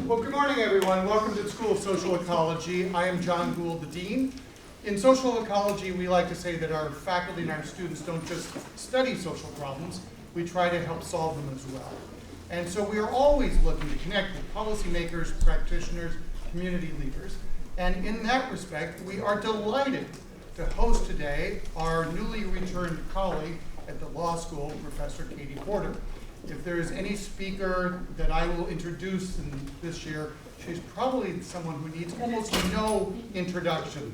Well, good morning, everyone. Welcome to the School of Social Ecology. I am John Gould, the Dean. In social ecology, we like to say that our faculty and our students don't just study social problems, we try to help solve them as well. And so we are always looking to connect with policymakers, practitioners, community leaders. And in that respect, we are delighted to host today our newly returned colleague at the law school, Professor Katie Porter. If there is any speaker that I will introduce this year, she's probably someone who needs almost no introduction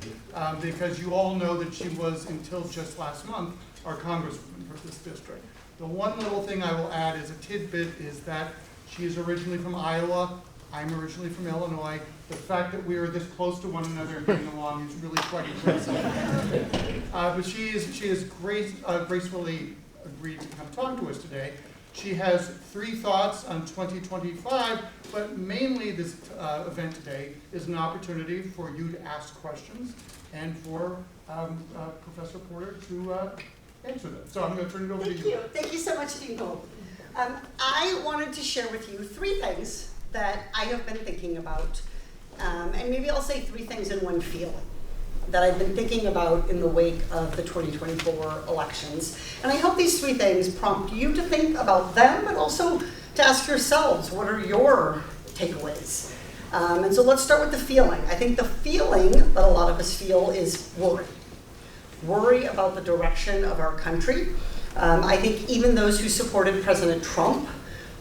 because you all know that she was, until just last month, our congresswoman for this district. The one little thing I will add as a tidbit is that she is originally from Iowa. I'm originally from Illinois. The fact that we are this close to one another and getting along is really quite impressive. But she has gracefully agreed to come talk to us today. She has 3 thoughts on 2025, but mainly this event today is an opportunity for you to ask questions and for Professor Porter to answer them. So I'm going to turn it over to you. Thank you so much, Dean Gould. I wanted to share with you 3 things that I have been thinking about, and maybe I'll say 3 things in one feeling that I've been thinking about in the wake of the 2024 elections. And I hope these 3 things prompt you to think about them, but also to ask yourselves, what are your takeaways? And so let's start with the feeling. I think the feeling that a lot of us feel is worry. Worry about the direction of our country. I think even those who supported President Trump,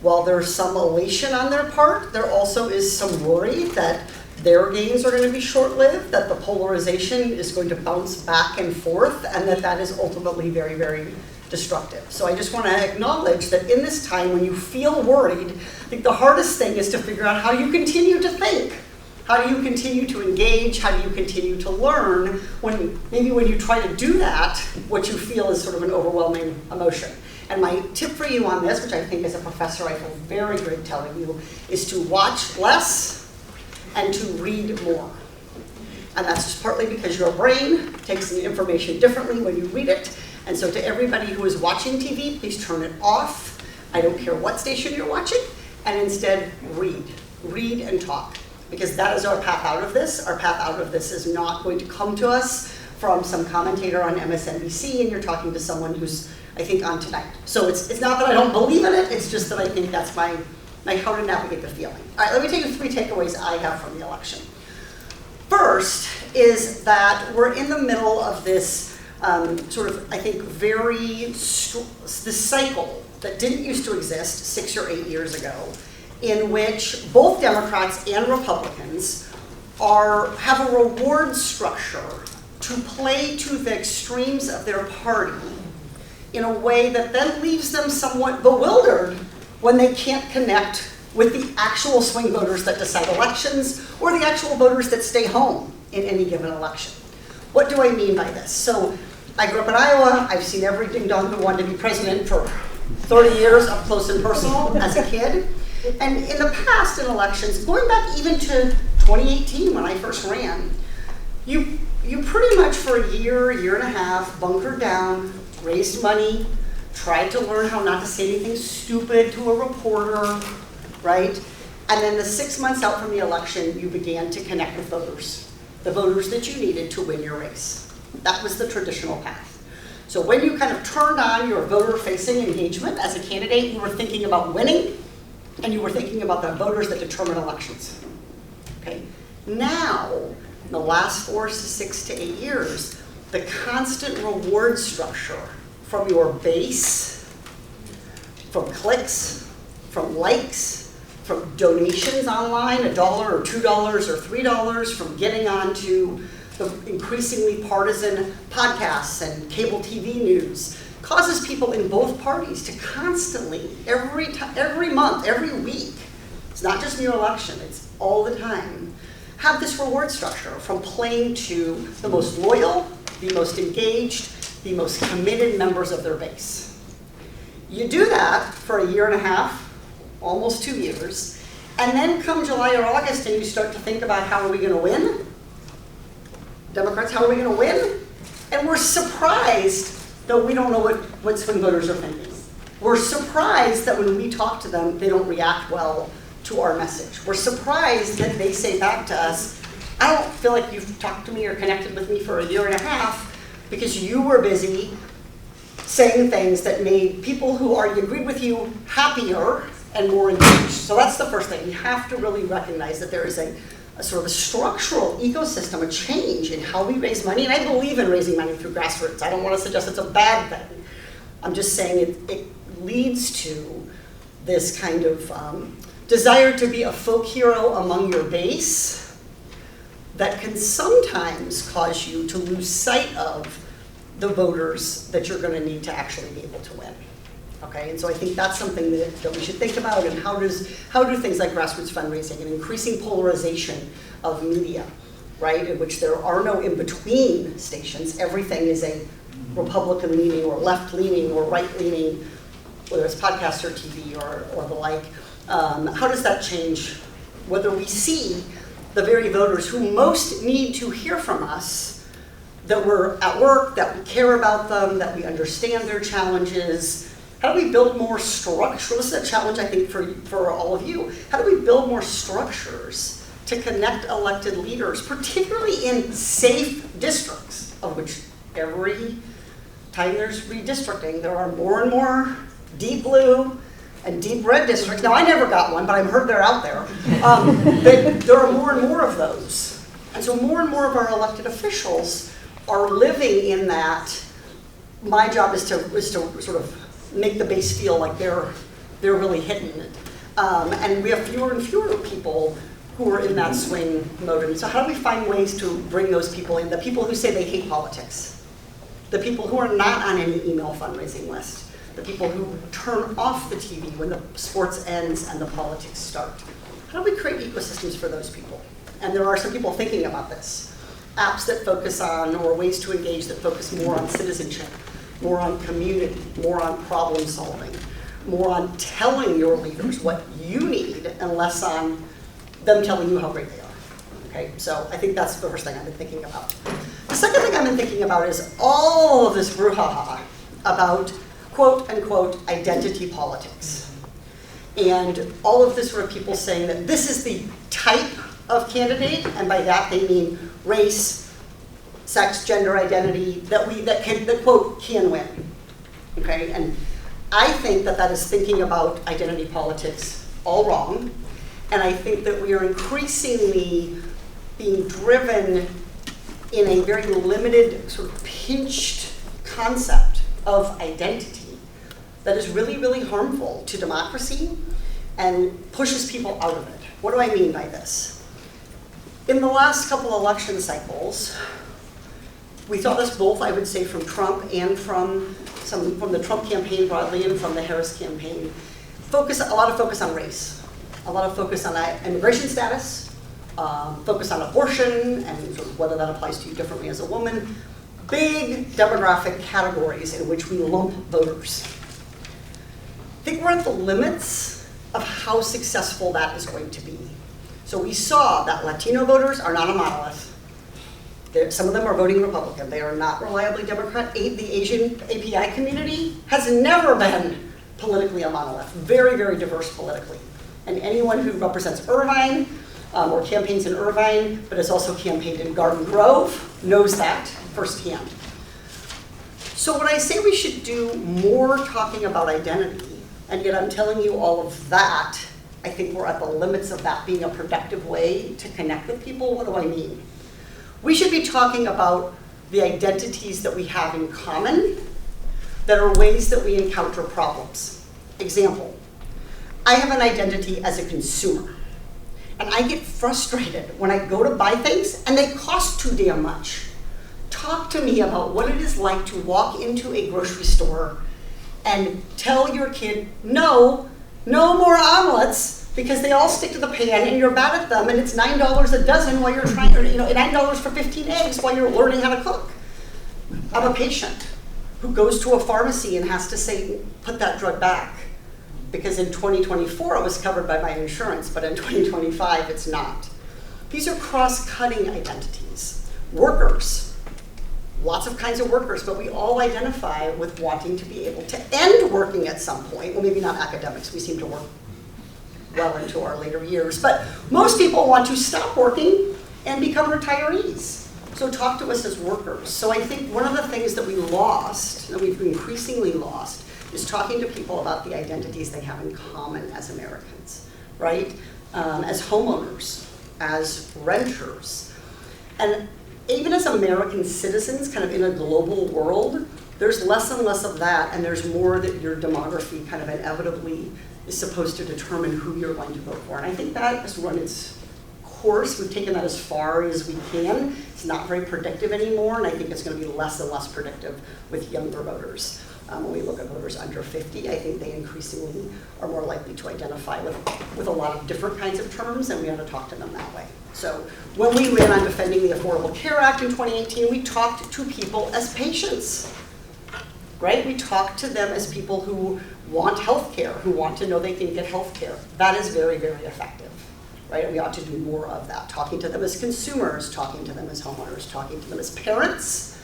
while there's some elation on their part, there also is some worry that their gains are going to be short-lived, that the polarization is going to bounce back and forth, and that is ultimately very, very destructive. So I just want to acknowledge that in this time when you feel worried, I think the hardest thing is to figure out how you continue to think. How do you continue to engage? How do you continue to learn when you try to do that, what you feel is sort of an overwhelming emotion? And my tip for you on this, which I think as a professor I feel very good telling you, is to watch less and to read more. And that's just partly because your brain takes the information differently when you read it. And so to everybody who is watching TV, please turn it off. I don't care what station you're watching, and instead read. Read and talk. Because that is our path out of this. Our path out of this is not going to come to us from some commentator on MSNBC, and you're talking to someone who's, I think, on tonight. So it's not that I don't believe in it, it's just that I think that's my how to navigate the feeling. All right, let me tell you 3 takeaways I have from the election. First is that we're in the middle of this sort of, I think, this cycle that didn't used to exist 6 or 8 years ago, in which both Democrats and Republicans have a reward structure to play to the extremes of their party in a way that then leaves them somewhat bewildered when they can't connect with the actual swing voters that decide elections or the actual voters that stay home in any given election. What do I mean by this? So I grew up in Iowa. I've seen every ding-dong who wanted to be president for 30 years up close and personal as a kid. And in the past in elections, going back even to 2018 when I first ran, you pretty much for a year and a half bunkered down, raised money, tried to learn how not to say anything stupid to a reporter, right? And then the 6 months out from the election, you began to connect with voters, the voters that you needed to win your race. That was the traditional path. So when you kind of turned on your voter-facing engagement as a candidate, you were thinking about winning, and you were thinking about the voters that determine elections, okay? Now, in the last 4 to 6 to 8 years, the constant reward structure from your base, from clicks, from likes, from donations online, $1 or $2 or $3, from getting onto the increasingly partisan podcasts and cable TV news, causes people in both parties to constantly, every month, every week, it's not just near election, it's all the time, have this reward structure from playing to the most loyal, the most engaged, the most committed members of their base. You do that for a year and a half, almost 2 years, and then come July or August and you start to think about how are we going to win? Democrats, how are we going to win? And we're surprised that we don't know what swing voters are thinking. We're surprised that when we talk to them, they don't react well to to our message. We're surprised that they say back to us, I don't feel like you've talked to me or connected with me for a year and a half because you were busy saying things that made people who already agreed with you happier and more engaged. So that's the first thing. We have to really recognize that there is a sort of a structural ecosystem, a change in how we raise money. And I believe in raising money through grassroots. I don't want to suggest it's a bad thing. I'm just saying it leads to this kind of desire to be a folk hero among your base that can sometimes cause you to lose sight of the voters that you're going to need to actually be able to win. Okay, and so I think that's something that we should think about, and how do things like grassroots fundraising and increasing polarization of media, right, in which there are no in-between stations, everything is a Republican-leaning or left-leaning or right-leaning, whether it's podcast or TV or the like, how does that change whether we see the very voters who most need to hear from us, that we're at work, that we care about them, that we understand their challenges? How do we build more structure? This is a challenge, I think, for all of you. How do we build more structures to connect elected leaders, particularly in safe districts, of which every time there's redistricting, there are more and more deep blue and deep red districts. Now, I never got one, but I've heard they're out there. There are more and more of those. And so more and more of our elected officials are living in that. My job is to sort of make the base feel like they're really hitting it. And we have fewer and fewer people who are in that swing mode. And so how do we find ways to bring those people in? The people who say they hate politics. The people who are not on any email fundraising list. The people who turn off the TV when the sports ends and the politics start. How do we create ecosystems for those people? And there are some people thinking about this. Apps that focus on, or ways to engage that focus more on citizenship, more on community, more on problem solving, more on telling your leaders what you need and less on them telling you how great they are. Okay, so I think that's the first thing I've been thinking about. The second thing I've been thinking about is all of this brouhaha about quote unquote identity politics. And all of this sort of people saying that this is the type of candidate, and by that they mean race, sex, gender identity, that quote can win. Okay, and I think that is thinking about identity politics all wrong, and I think that we are increasingly being driven in a very limited, sort of pinched concept of identity that is really, really harmful to democracy and pushes people out of it. What do I mean by this? In the last couple election cycles, we saw this both, I would say, from Trump and from the Trump campaign broadly and from the Harris campaign. A lot of focus on race, a lot of focus on immigration status, focus on abortion and sort of whether that applies to you differently as a woman. Big demographic categories in which we lump voters. I think we're at the limits of how successful that is going to be. So we saw that Latino voters are not a monolith. Some of them are voting Republican. They are not reliably Democrat. The Asian API community has never been politically a monolith. Very, very diverse politically. And anyone who represents Irvine or campaigns in Irvine, but has also campaigned in Garden Grove, knows that firsthand. So when I say we should do more talking about identity, and yet I'm telling you all of that, I think we're at the limits of that being a productive way to connect with people. What do I mean? We should be talking about the identities that we have in common that are ways that we encounter problems. Example, I have an identity as a consumer. And I get frustrated when I go to buy things and they cost too damn much. Talk to me about what it is like to walk into a grocery store and tell your kid, no more omelets, because they all stick to the pan and you're bad at them, and it's $9 a dozen while you're trying, or $9 for 15 eggs while you're learning how to cook. I'm a patient who goes to a pharmacy and has to say, put that drug back, because in 2024 it was covered by my insurance, but in 2025 it's not. These are cross-cutting identities. Workers. Lots of kinds of workers, but we all identify with wanting to be able to end working at some point. Well, maybe not academics, we seem to work well into our later years. But most people want to stop working and become retirees. So talk to us as workers. So I think one of the things that we lost, that we've increasingly lost, is talking to people about the identities they have in common as Americans, right? As homeowners, as renters. And even as American citizens, kind of in a global world, there's less and less of that, and there's more that your demography kind of inevitably is supposed to determine who you're going to vote for. And I think that has run its course. We've taken that as far as we can. It's not very predictive anymore, and I think it's going to be less and less predictive with younger voters. When we look at voters under 50, I think they increasingly are more likely to identify with a lot of different kinds of terms, and we ought to talk to them that way. So when we ran on defending the Affordable Care Act in 2018, we talked to people as patients, right? We talked to them as people who want health care, who want to know they can get health care. That is very, very effective, right? And we ought to do more of that, talking to them as consumers, talking to them as homeowners, talking to them as parents,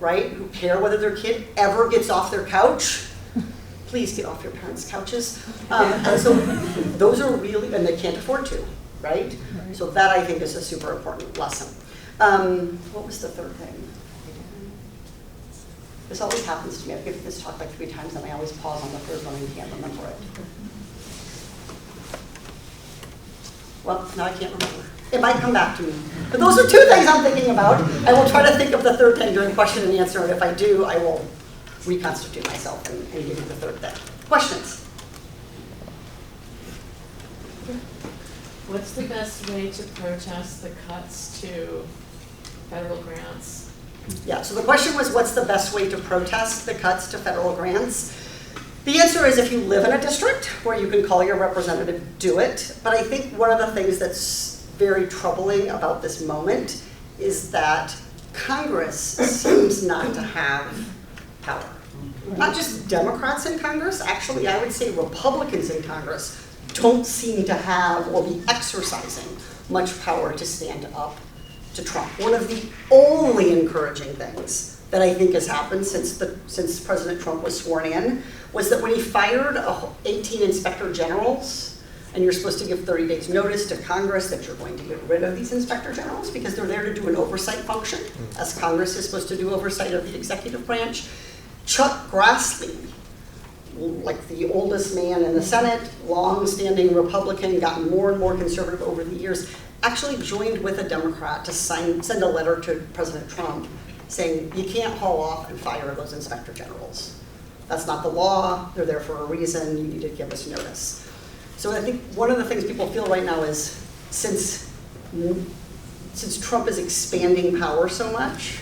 right, who care whether their kid ever gets off their couch. Please get off your parents' couches. And so those are really, and they can't afford to, right? So that I think is a super important lesson. What was the third thing? This always happens to me. I've given this talk like 3 times and I always pause on the third one and can't remember it. Well, now I can't remember. It might come back to me. But those are 2 things I'm thinking about. I will try to think of the third thing during question and answer, and if I do, I will reconstitute myself and give you the third thing. Questions? What's the best way to protest the cuts to federal grants? Yeah, so the question was, what's the best way to protest the cuts to federal grants? The answer is if you live in a district where you can call your representative, do it. But I think one of the things that's very troubling about this moment is that Congress seems not to have power. Not just Democrats in Congress, actually I would say Republicans in Congress don't seem to have or be exercising much power to stand up to Trump. One of the only encouraging things that I think has happened since President Trump was sworn in was that when he fired 18 inspector generals, and you're supposed to give 30 days notice to Congress that you're going to get rid of these inspector generals because they're there to do an oversight function, as Congress is supposed to do oversight of the executive branch. Chuck Grassley, like the oldest man in the Senate, long-standing Republican, gotten more and more conservative over the years, actually joined with a Democrat to send a letter to President Trump saying, you can't haul off and fire those inspector generals. That's not the law, they're there for a reason, you need to give us notice. So I think one of the things people feel right now is since Trump is expanding power so much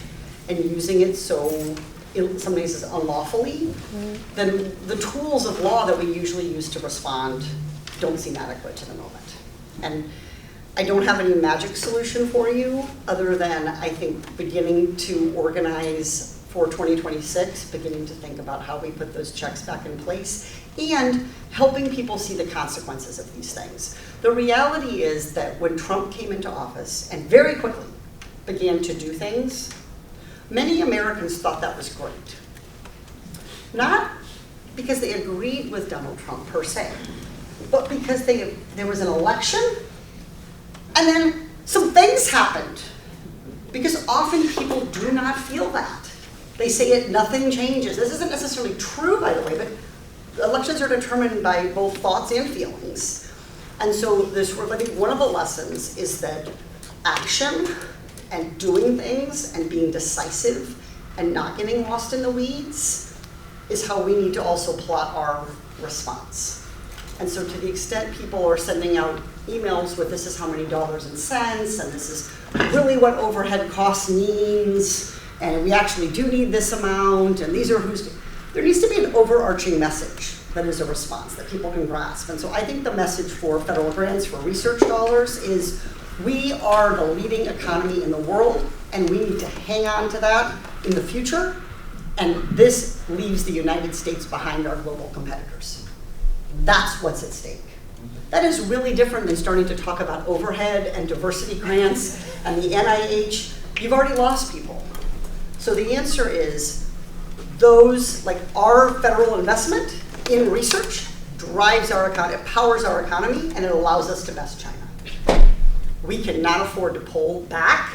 and using it so in some cases unlawfully, then the tools of law that we usually use to respond don't seem adequate to the moment. And I don't have any magic solution for you other than I think beginning to organize for 2026, beginning to think about how we put those checks back in place and helping people see the consequences of these things. The reality is that when Trump came into office and very quickly began to do things, many Americans thought that was great. Not because they agreed with Donald Trump per se, but because there was an election and then some things happened. Because often people do not feel that. They say it, nothing changes. This isn't necessarily true, by the way, but elections are determined by both thoughts and feelings. And so I think one of the lessons is that action and doing things and being decisive and not getting lost in the weeds is how we need to also plot our response. And so to the extent people are sending out emails with this is how many dollars and cents, and this is really what overhead costs means, and we actually do need this amount, and these are there needs to be an overarching message that is a response that people can grasp. And so I think the message for federal grants, for research dollars, is we are the leading economy in the world, and we need to hang on to that in the future, and this leaves the United States behind our global competitors. That's what's at stake. That is really different than starting to talk about overhead and diversity grants and the NIH. You've already lost people. So the answer is those, like our federal investment in research, drives our economy, it powers our economy, and it allows us to best China. We cannot afford to pull back.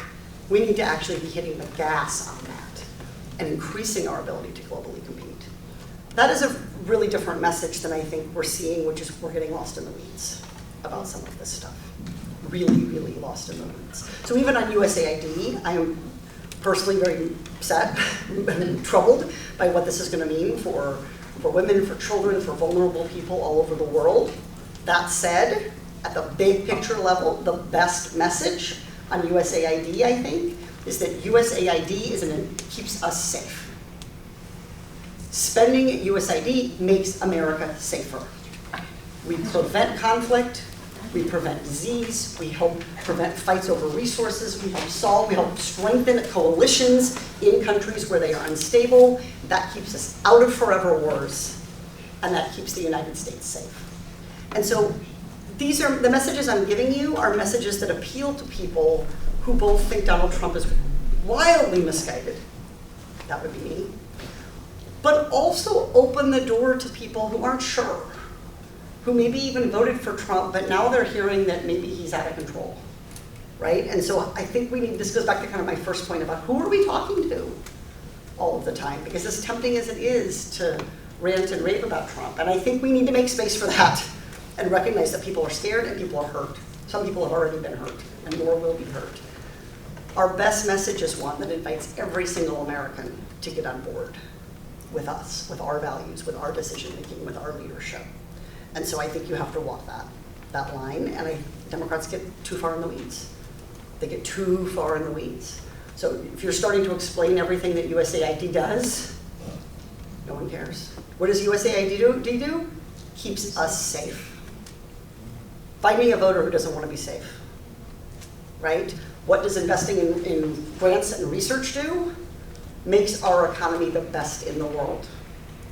We need to actually be hitting the gas on that and increasing our ability to globally compete. That is a really different message than I think we're seeing, which is we're getting lost in the weeds about some of this stuff. Really, really lost in the weeds. So even on USAID, I am personally very upset and troubled by what this is going to mean for women, for children, for vulnerable people all over the world. That said, at the big picture level, the best message on USAID, I think, is that USAID keeps us safe. Spending at USAID makes America safer. We prevent conflict, we prevent disease, we help prevent fights over resources, we help strengthen coalitions in countries where they are unstable. That keeps us out of forever wars, and that keeps the United States safe. And so these are, the messages I'm giving you are messages that appeal to people who both think Donald Trump is wildly misguided, that would be me, but also open the door to people who aren't sure, who maybe even voted for Trump, but now they're hearing that maybe he's out of control, right? And so I think this goes back to kind of my first point about who are we talking to all of the time? Because as tempting as it is to rant and rave about Trump, and I think we need to make space for that and recognize that people are scared and people are hurt. Some people have already been hurt, and more will be hurt. Our best message is one that invites every single American to get on board with us, with our values, with our decision-making, with our leadership. And so I think you have to walk that line, and Democrats get too far in the weeds. They get too far in the weeds. So if you're starting to explain everything that USAID does, no one cares. What does USAID do? Keeps us safe. Find me a voter who doesn't want to be safe, right? What does investing in grants and research do? Makes our economy the best in the world.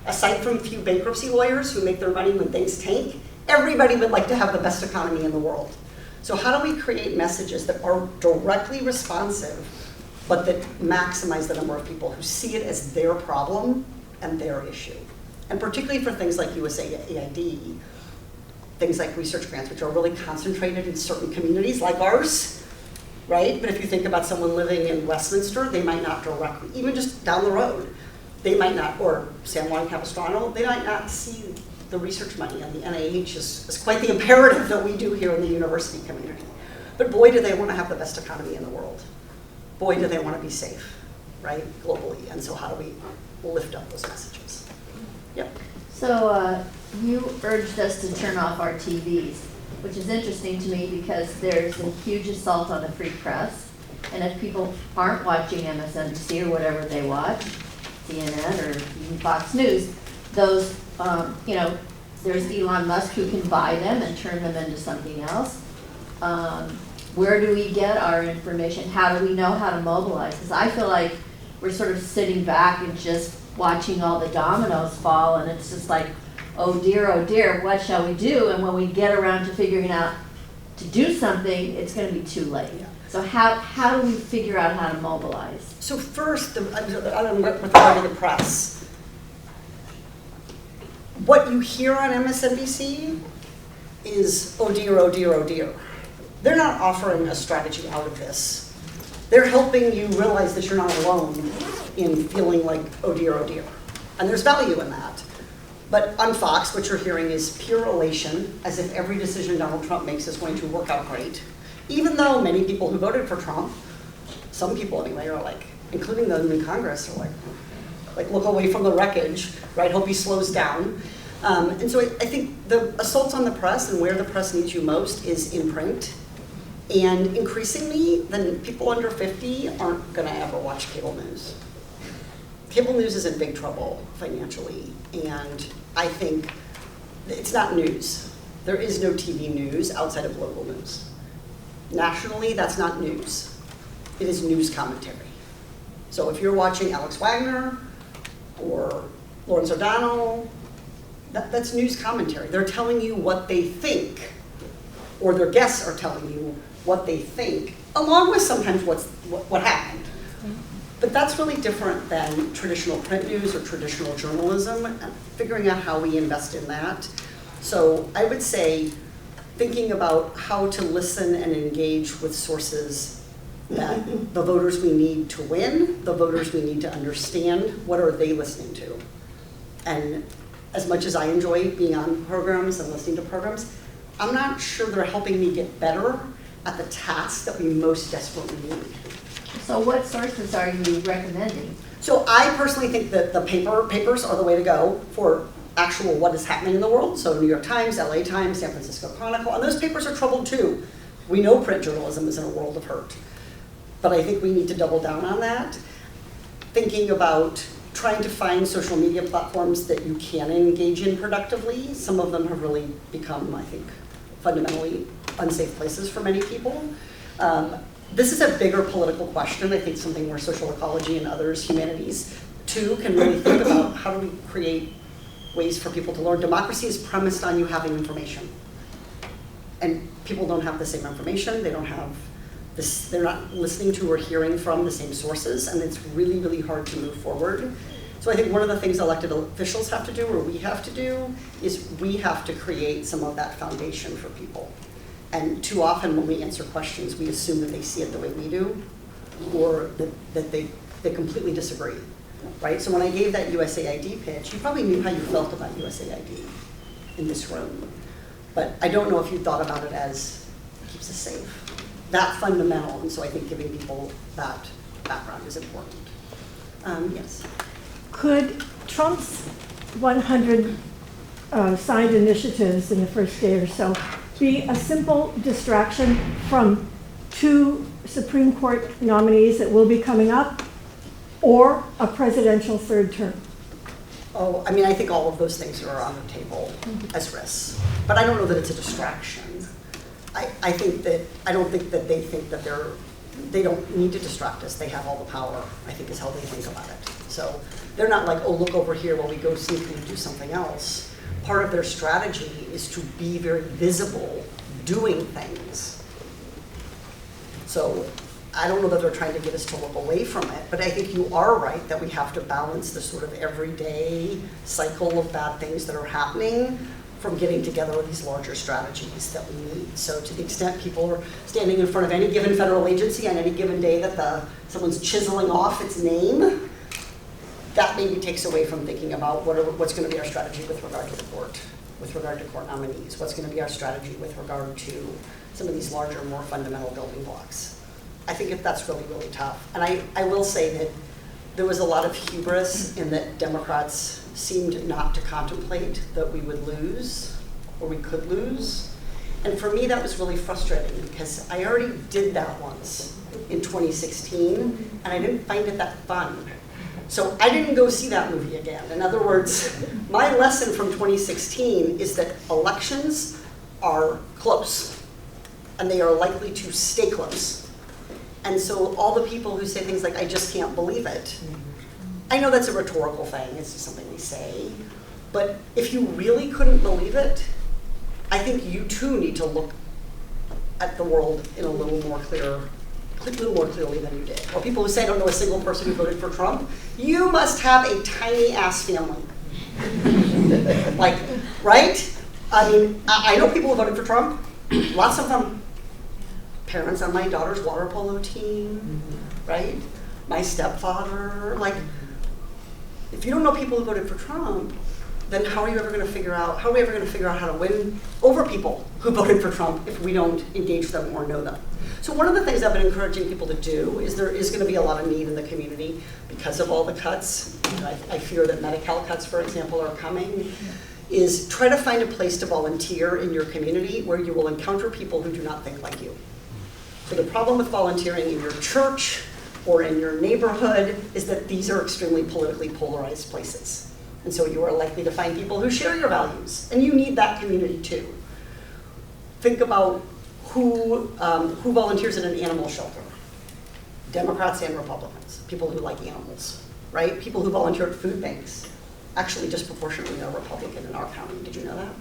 Aside from a few bankruptcy lawyers who make their money when things tank, everybody would like to have the best economy in the world. So how do we create messages that are directly responsive, but that maximize the number of people who see it as their problem and their issue? And particularly for things like USAID, things like research grants, which are really concentrated in certain communities like ours, right? But if you think about someone living in Westminster, they might not directly, even just down the road, they might not, or San Juan Capistrano, they might not see the research money, and the NIH is quite the imperative that we do here in the university community. But boy, do they want to have the best economy in the world. Boy, do they want to be safe, right, globally. And so how do we lift up those messages? Yep. So you urged us to turn off our TVs, which is interesting to me because there's a huge assault on the free press. And if people aren't watching MSNBC or whatever they watch, CNN or even Fox News, those, there's Elon Musk who can buy them and turn them into something else. Where do we get our information? How do we know how to mobilize? Because I feel like we're sort of sitting back and just watching all the dominoes fall, and it's just like, oh dear, what shall we do? And when we get around to figuring out to do something, it's going to be too late. Yeah. So how do we figure out how to mobilize? So first, with regard to the press, what you hear on MSNBC is, oh dear. They're not offering a strategy out of this. They're helping you realize that you're not alone in feeling like, oh dear. And there's value in that. But on Fox, what you're hearing is pure elation, as if every decision Donald Trump makes is going to work out great. Even though many people who voted for Trump, some people anyway, are like, including them in Congress, are like look away from the wreckage, right? Hope he slows down. And so I think the assaults on the press and where the press needs you most is in print. And increasingly, then people under 50 aren't going to ever watch cable news. Cable news is in big trouble financially, and I think it's not news. There is no TV news outside of local news. Nationally, that's not news. It is news commentary. So if you're watching Alex Wagner or Lawrence O'Donnell, that's news commentary. They're telling you what they think, or their guests are telling you what they think, along with sometimes what happened. But that's really different than traditional print news or traditional journalism, and figuring out how we invest in that. So I would say thinking about how to listen and engage with sources that the voters we need to win, the voters we need to understand, what are they listening to? And as much as I enjoy being on programs and listening to programs, I'm not sure they're helping me get better at the task that we most desperately need. So what sources are you recommending? So I personally think that the papers are the way to go for actual what is happening in the world. So New York Times, LA Times, San Francisco Chronicle, and those papers are troubled too. We know print journalism is in a world of hurt. But I think we need to double down on that. Thinking about trying to find social media platforms that you can engage in productively. Some of them have really become, I think, fundamentally unsafe places for many people. This is a bigger political question. I think something where social ecology and others, humanities, too, can really think about how do we create ways for people to learn. Democracy is premised on you having information. And people don't have the same information. They don't have this, they're not listening to or hearing from the same sources, and it's really, really hard to move forward. So I think one of the things elected officials have to do, or we have to do, is we have to create some of that foundation for people. And too often when we answer questions, we assume that they see it the way we do, or that they completely disagree, right? So when I gave that USAID pitch, you probably knew how you felt about USAID in this room. But I don't know if you thought about it as keeps us safe. That fundamental, and so I think giving people that background is important. Yes. Could Trump's 100 signed initiatives in the first day or so be a simple distraction from 2 Supreme Court nominees that will be coming up, or a presidential third term? Oh, I mean, I think all of those things are on the table as risks, but I don't know that it's a distraction. I don't think that they think that they don't need to distract us. They have all the power, I think, is how they think about it. So they're not like, oh, look over here while we go sneakily do something else. Part of their strategy is to be very visible doing things. So I don't know that they're trying to get us to look away from it, but I think you are right that we have to balance the sort of everyday cycle of bad things that are happening from getting together with these larger strategies that we need. So to the extent people are standing in front of any given federal agency on any given day that someone's chiseling off its name, that maybe takes away from thinking about what's going to be our strategy with regard to the court, with regard to court nominees, what's going to be our strategy with regard to some of these larger, more fundamental building blocks. I think that's really, really tough. And I will say that there was a lot of hubris in that Democrats seemed not to contemplate that we would lose, or we could lose. And for me, that was really frustrating because I already did that once in 2016, and I didn't find it that fun. So I didn't go see that movie again. In other words, my lesson from 2016 is that elections are close, and they are likely to stay close. And so all the people who say things like, I just can't believe it, I know that's a rhetorical thing, it's just something we say, but if you really couldn't believe it, I think you too need to look at the world in a little more clearly than you did. Or people who say, I don't know a single person who voted for Trump, you must have a tiny ass family. Like, right? I mean, I know people who voted for Trump, lots of them parents on my daughter's water polo team, right? My stepfather, like, if you don't know people who voted for Trump, then how are we ever going to figure out how to win over people who voted for Trump if we don't engage them or know them? So one of the things I've been encouraging people to do is there is going to be a lot of need in the community because of all the cuts. I fear that Medi-Cal cuts, for example, are coming. Is try to find a place to volunteer in your community where you will encounter people who do not think like you. So the problem with volunteering in your church or in your neighborhood is that these are extremely politically polarized places. And so you are likely to find people who share your values, and you need that community too. Think about who volunteers in an animal shelter. Democrats and Republicans, people who like animals, right? People who volunteer at food banks. Actually, disproportionately are Republican in our county. Did you know that?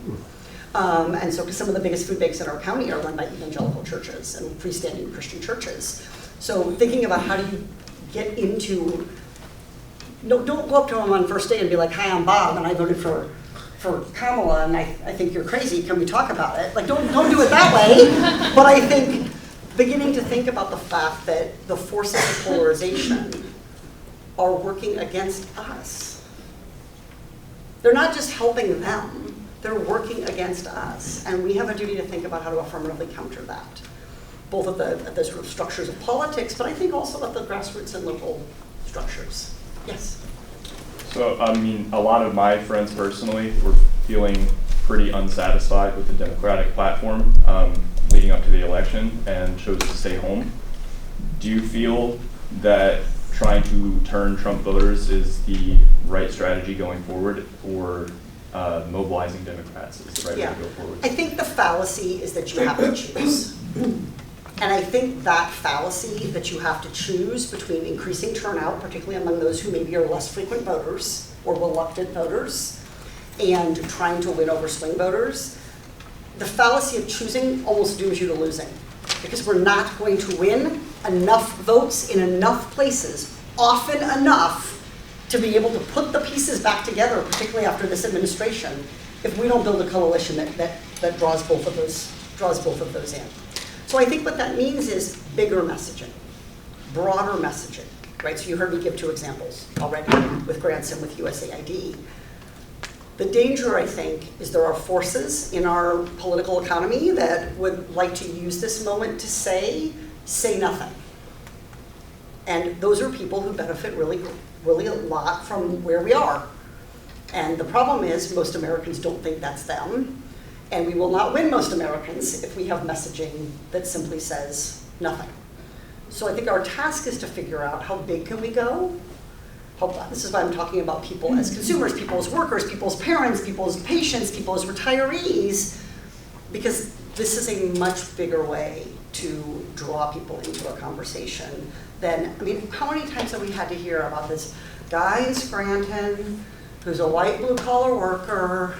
And so some of the biggest food banks in our county are run by evangelical churches and freestanding Christian churches. So thinking about how do you get into, don't go up to them on first day and be like, hi, I'm Bob, and I voted for for Kamala, and I think you're crazy, can we talk about it? Like, don't do it that way. But I think beginning to think about the fact that the forces of polarization are working against us. They're not just helping them, they're working against us. And we have a duty to think about how to affirmatively counter that, both at the sort of structures of politics, but I think also at the grassroots and local structures. Yes? So, I mean, a lot of my friends personally were feeling pretty unsatisfied with the Democratic platform leading up to the election and chose to stay home. Do you feel that trying to turn Trump voters is the right strategy going forward, or mobilizing Democrats is the right way to go forward? I think the fallacy is that you have to choose. And I think that fallacy that you have to choose between increasing turnout, particularly among those who maybe are less frequent voters or reluctant voters, and trying to win over swing voters, the fallacy of choosing almost dooms you to losing. Because we're not going to win enough votes in enough places, often enough to be able to put the pieces back together, particularly after this administration, if we don't build a coalition that draws both of those in. So I think what that means is bigger messaging, broader messaging, right? So you heard me give 2 examples already with grants and with USAID. The danger, I think, is there are forces in our political economy that would like to use this moment to say nothing. And those are people who benefit really, really a lot from where we are. And the problem is most Americans don't think that's them. And we will not win most Americans if we have messaging that simply says nothing. So I think our task is to figure out how big can we go. This is why I'm talking about people as consumers, people as workers, people as parents, people as patients, people as retirees, because this is a much bigger way to draw people into a conversation than, I mean, how many times have we had to hear about this guy in Scranton who's a white blue-collar worker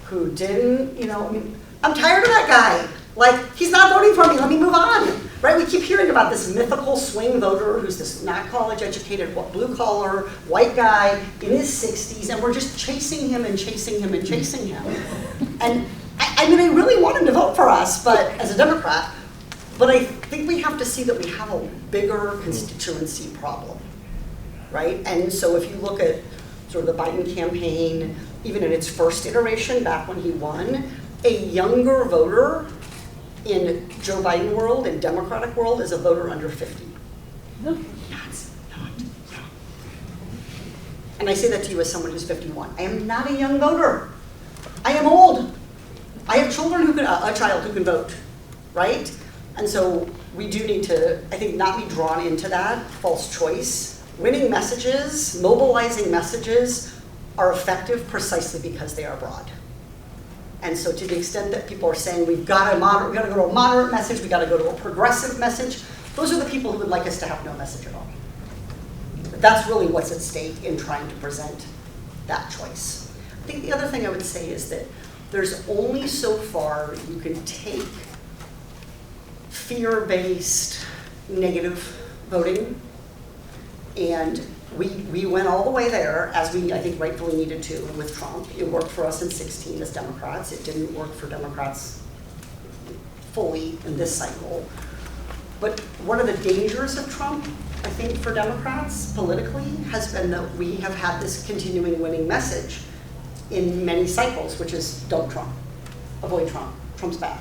who didn't, I mean, I'm tired of that guy. Like, he's not voting for me, let me move on, right? We keep hearing about this mythical swing voter who's this not college-educated, blue-collar, white guy in his 60s, and we're just chasing him and chasing him and chasing him. And I mean, I really want him to vote for us, but as a Democrat, but I think we have to see that we have a bigger constituency problem, right? And so if you look at sort of the Biden campaign, even in its first iteration, back when he won, a younger voter in Joe Biden world and Democratic world is a voter under 50. That's not young. And I say that to you as someone who's 51. I am not a young voter. I am old. I have children who can, a child who can vote, right? And so we do need to, I think, not be drawn into that false choice. Winning messages, mobilizing messages are effective precisely because they are broad. And so to the extent that people are saying we've got to go to a moderate message, we've got to go to a progressive message, those are the people who would like us to have no message at all. But that's really what's at stake in trying to present that choice. I think the other thing I would say is that there's only so far you can take fear-based negative voting, and we went all the way there, as we, I think, rightfully needed to with Trump. It worked for us in 2016 as Democrats. It didn't work for Democrats fully in this cycle. But one of the dangers of Trump, I think, for Democrats politically, has been that we have had this continuing winning message in many cycles, which is don't Trump, avoid Trump, Trump's bad.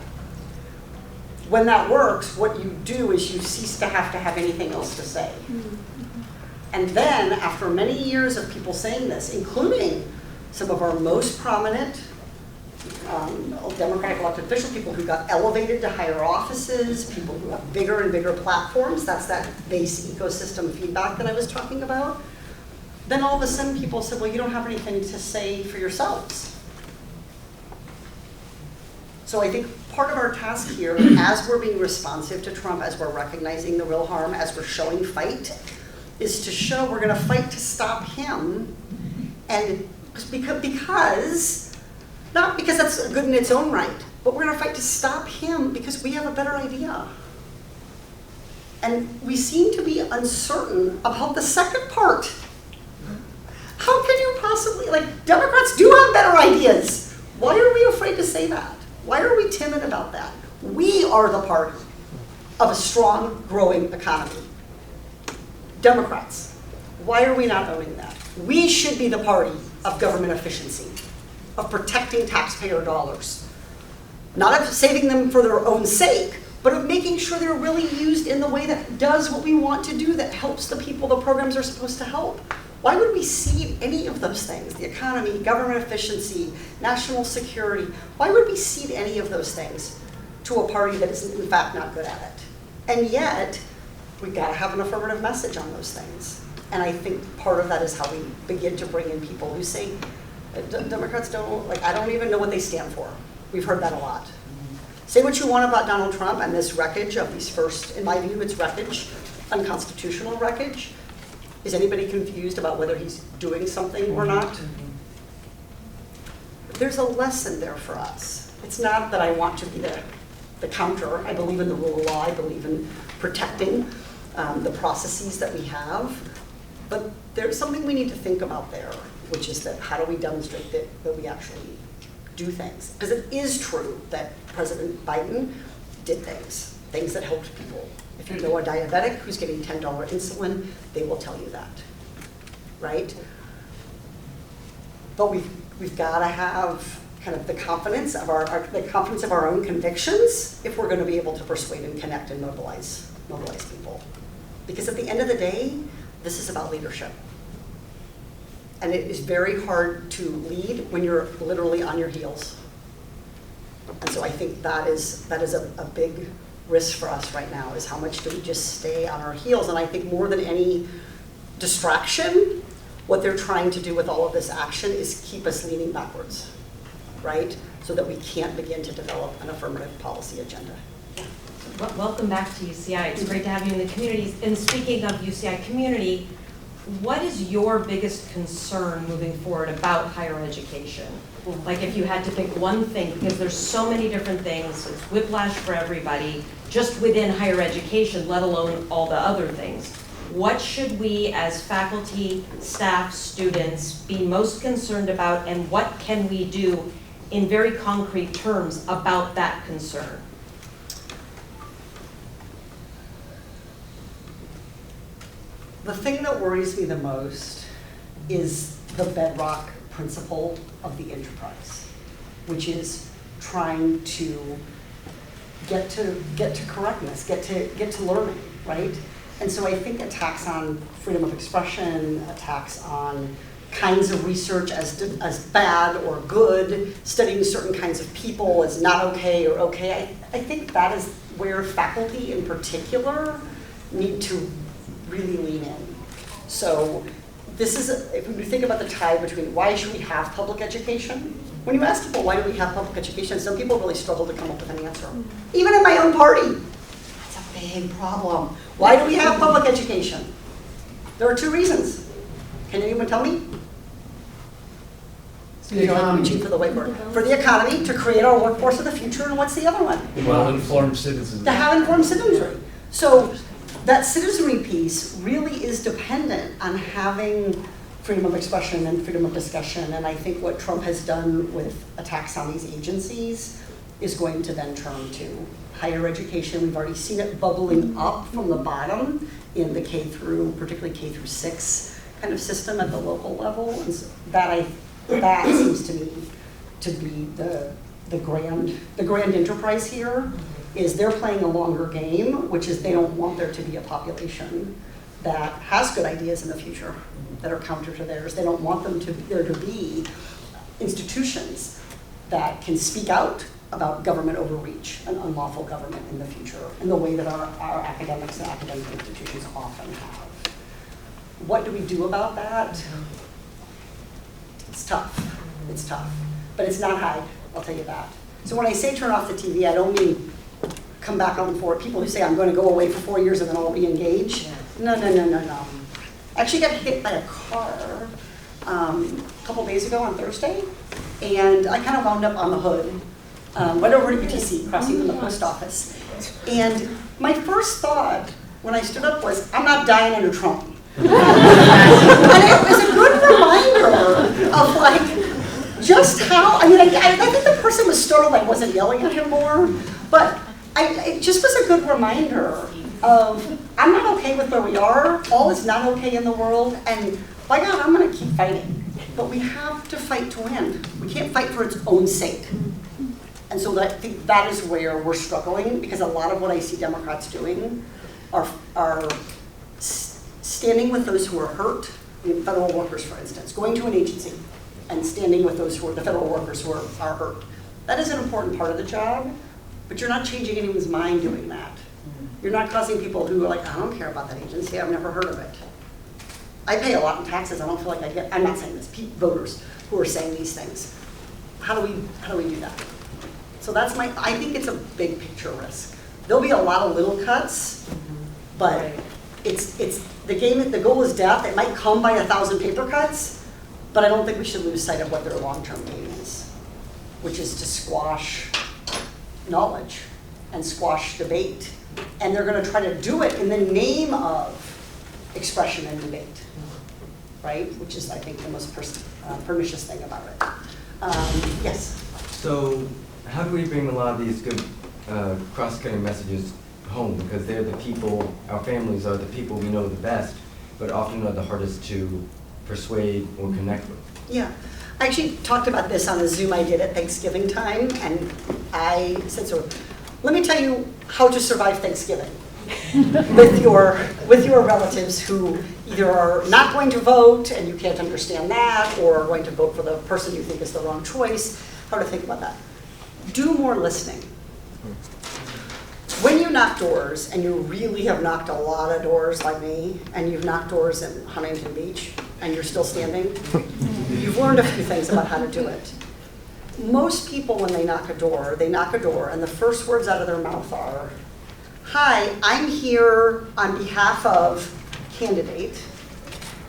When that works, what you do is you cease to have anything else to say. And then, after many years of people saying this, including some of our most prominent Democratic elected official, people who got elevated to higher offices, people who have bigger and bigger platforms, that's that base ecosystem feedback that I was talking about, then all of a sudden people said, well, you don't have anything to say for yourselves. So I think part of our task here, as we're being responsive to Trump, as we're recognizing the real harm, as we're showing fight, is to show we're going to fight to stop him, and because not because that's good in its own right, but we're going to fight to stop him because we have a better idea. And we seem to be uncertain about the second part. How can you possibly, like, Democrats do have better ideas. Why are we afraid to say that? Why are we timid about that? We are the party of a strong, growing economy. Democrats, why are we not owning that? We should be the party of government efficiency, of protecting taxpayer dollars. Not of saving them for their own sake, but of making sure they're really used in the way that does what we want to do, that helps the people the programs are supposed to help. Why would we cede any of those things? The economy, government efficiency, national security. Why would we cede any of those things to a party that is in fact not good at it? And yet, we've got to have an affirmative message on those things. And I think part of that is how we begin to bring in people who say, Democrats don't, like, I don't even know what they stand for. We've heard that a lot. Say what you want about Donald Trump and this wreckage of these first, in my view, it's wreckage, unconstitutional wreckage. Is anybody confused about whether he's doing something or not? There's a lesson there for us. It's not that I want to be the counter. I believe in the rule of law. I believe in protecting the processes that we have. But there's something we need to think about there, which is that how do we demonstrate that we actually do things? Because it is true that President Biden did things that helped people. If you know a diabetic who's getting $10 insulin, they will tell you that, right? But we've got to have kind of the confidence of our own convictions if we're going to be able to persuade and connect and mobilize people. Because at the end of the day, this is about leadership. And it is very hard to lead when you're literally on your heels. And so I think that is a big risk for us right now, is how much do we just stay on our heels? And I think more than any distraction, what they're trying to do with all of this action is keep us leaning backwards, right? So that we can't begin to develop an affirmative policy agenda. Welcome back to UCI. It's great to have you in the communities. And speaking of UCI community, what is your biggest concern moving forward about higher education? Like if you had to pick one thing, because there's so many different things, it's whiplash for everybody, just within higher education, let alone all the other things. What should we as faculty, staff, students be most concerned about, and what can we do in very concrete terms about that concern? The thing that worries me the most is the bedrock principle of the enterprise, which is trying to get to correctness, get to learning, right? And so I think attacks on freedom of expression, attacks on kinds of research as bad or good, studying certain kinds of people as not okay or okay, I think that is where faculty in particular need to really lean in. So this is, if we think about the tie between why should we have public education, when you ask people why do we have public education, some people really struggle to come up with an answer. Even in my own party, that's a big problem. Why do we have public education? There are two reasons. Can anyone tell me? You know, I'm reaching for the whiteboard. For the economy, to create our workforce of the future, and what's the other one? Well-informed citizens. To have informed citizenry. So that citizenry piece really is dependent on having freedom of expression and freedom of discussion. And I think what Trump has done with attacks on these agencies is going to then turn to higher education. We've already seen it bubbling up from the bottom in the particularly K through 6 kind of system at the local level. And so that seems to me to be the grand enterprise here. Is they're playing a longer game, which is they don't want there to be a population that has good ideas in the future that are counter to theirs. They don't want there to be institutions that can speak out about government overreach and unlawful government in the future in the way that our academics and academic institutions often have. What do we do about that? It's tough. It's tough. But it's not hide, I'll tell you that. So when I say turn off the TV, I don't mean come back on for it. People who say I'm going to go away for 4 years and then I'll re-engage. No. I actually got hit by a car a couple days ago on Thursday, and I kind of wound up on the hood, went over to UTC, crossing from the post office. And my first thought when I stood up was, I'm not dying under Trump. And it was a good reminder of like, just how, I mean, I think the person was startled I wasn't yelling at him more, but it just was a good reminder of, I'm not okay with where we are, all is not okay in the world, and by God, I'm gonna keep fighting. But we have to fight to win. We can't fight for its own sake. And so I think that is where we're struggling, because a lot of what I see Democrats doing are standing with those who are hurt, federal workers, for instance, going to an agency and standing with those who are the federal workers who are hurt. That is an important part of the job, but you're not changing anyone's mind doing that. You're not causing people who are like, I don't care about that agency, I've never heard of it. I pay a lot in taxes, I don't feel like I'm not saying this, voters who are saying these things. How do we do that? So that's I think it's a big picture risk. There'll be a lot of little cuts, but it's the goal is death. It might come by 1,000 paper cuts, but I don't think we should lose sight of what their long-term game is, which is to squash knowledge and squash debate. And they're gonna try to do it in the name of expression and debate, right? Which is, I think, the most pernicious thing about it. Yes? So how do we bring a lot of these good cross-cutting messages home? Because they're the people, our families are the people we know the best, but often are the hardest to persuade or connect with. Yeah. I actually talked about this on a Zoom I did at Thanksgiving time, and I said, so let me tell you how to survive Thanksgiving with your relatives who either are not going to vote and you can't understand that, or are going to vote for the person you think is the wrong choice, how to think about that. Do more listening. When you knock doors, and you really have knocked a lot of doors like me, and you've knocked doors in Huntington Beach, and you're still standing, you've learned a few things about how to do it. Most people, when they knock a door, and the first words out of their mouth are, hi, I'm here on behalf of candidate,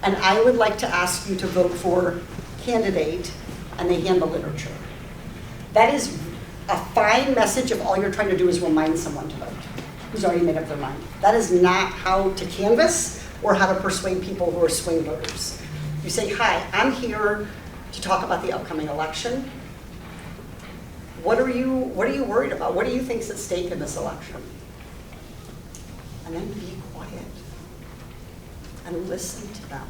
and I would like to ask you to vote for candidate, and they hand the literature. That is a fine message if all you're trying to do is remind someone to vote, who's already made up their mind. That is not how to canvass or how to persuade people who are swing voters. You say, hi, I'm here to talk about the upcoming election. What are you worried about? What do you think is at stake in this election? And then be quiet and listen to them.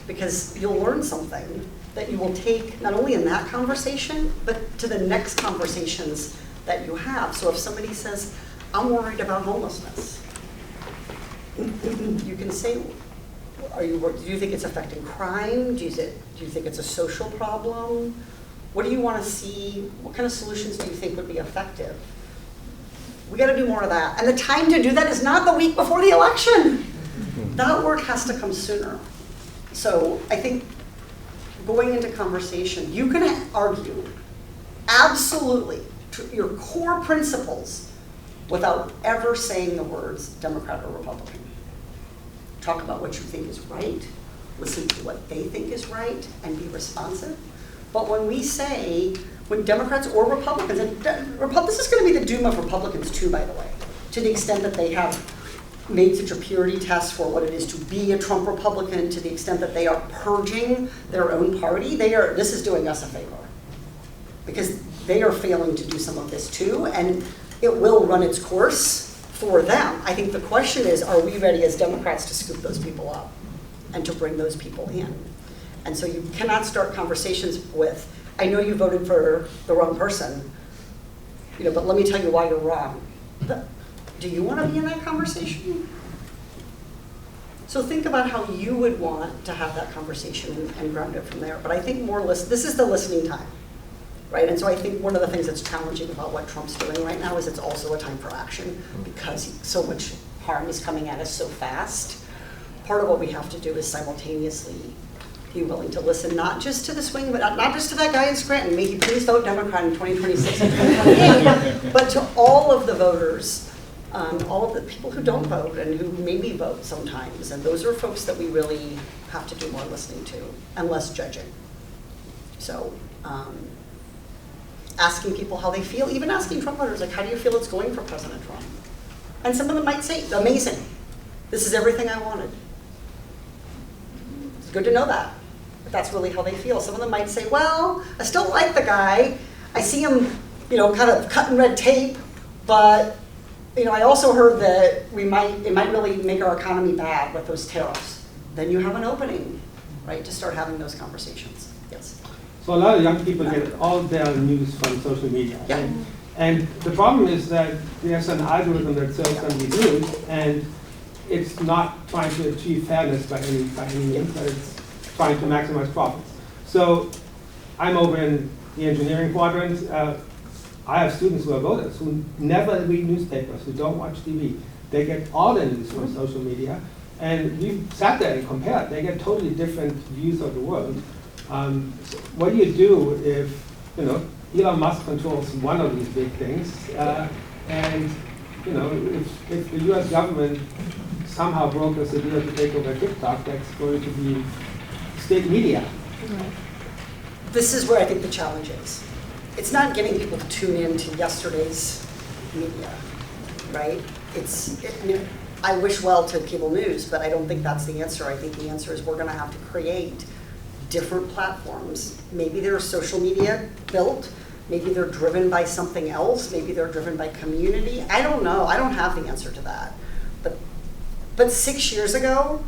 Because you'll learn something that you will take not only in that conversation, but to the next conversations that you have. So if somebody says, I'm worried about homelessness, you can say, do you think it's affecting crime? Do you think it's a social problem? What do you want to see? What kind of solutions do you think would be effective? We got to do more of that. And the time to do that is not the week before the election. That work has to come sooner. So I think going into conversation, you can argue absolutely your core principles without ever saying the words Democrat or Republican. Talk about what you think is right, listen to what they think is right, and be responsive. But when we say, when Democrats or Republicans, and this is going to be the doom of Republicans too, by the way, to the extent that they have made such a purity test for what it is to be a Trump Republican, to the extent that they are purging their own party, this is doing us a favor. Because they are failing to do some of this too, and it will run its course for them. I think the question is, are we ready as Democrats to scoop those people up and to bring those people in? And so you cannot start conversations with, I know you voted for the wrong person, but let me tell you why you're wrong. Do you want to be in that conversation? So think about how you would want to have that conversation and ground it from there. But I think this is the listening time, right? And so I think one of the things that's challenging about what Trump's doing right now is it's also a time for action because so much harm is coming at us so fast. Part of what we have to do is simultaneously be willing to listen, not just to the swing, but not just to that guy in Scranton, may he please vote Democrat in 2026 and 2028, but to all of the voters, all of the people who don't vote and who maybe vote sometimes. And those are folks that we really have to do more listening to and less judging. So asking people how they feel, even asking Trump voters, like, how do you feel it's going for President Trump? And some of them might say, amazing. This is everything I wanted. It's good to know that. if that's really how they feel. Some of them might say, well, I still like the guy. I see him, kind of cutting red tape, but I also heard that it might really make our economy bad with those tariffs. Then you have an opening, right, to start having those conversations. Yes. So a lot of young people get all their news from social media. Yeah. And the problem is that there's an algorithm that serves them the news, and it's not trying to achieve fairness by any means, but it's trying to maximize profits. So I'm over in the engineering quadrant. I have students who are voters who never read newspapers, who don't watch TV. They get all their news from social media, and we've sat there and compared. They get totally different views of the world. What do you do if, Elon Musk controls one of these big things, and if the U.S. government somehow brokers a deal to take over TikTok, that's going to be state media. This is where I think the challenge is. It's not getting people to tune in to yesterday's media, right? I wish well to cable news, but I don't think that's the answer. I think the answer is we're going to have to create different platforms. Maybe they're social media built. Maybe they're driven by something else. Maybe they're driven by community. I don't know. I don't have the answer to that. But 6 years ago,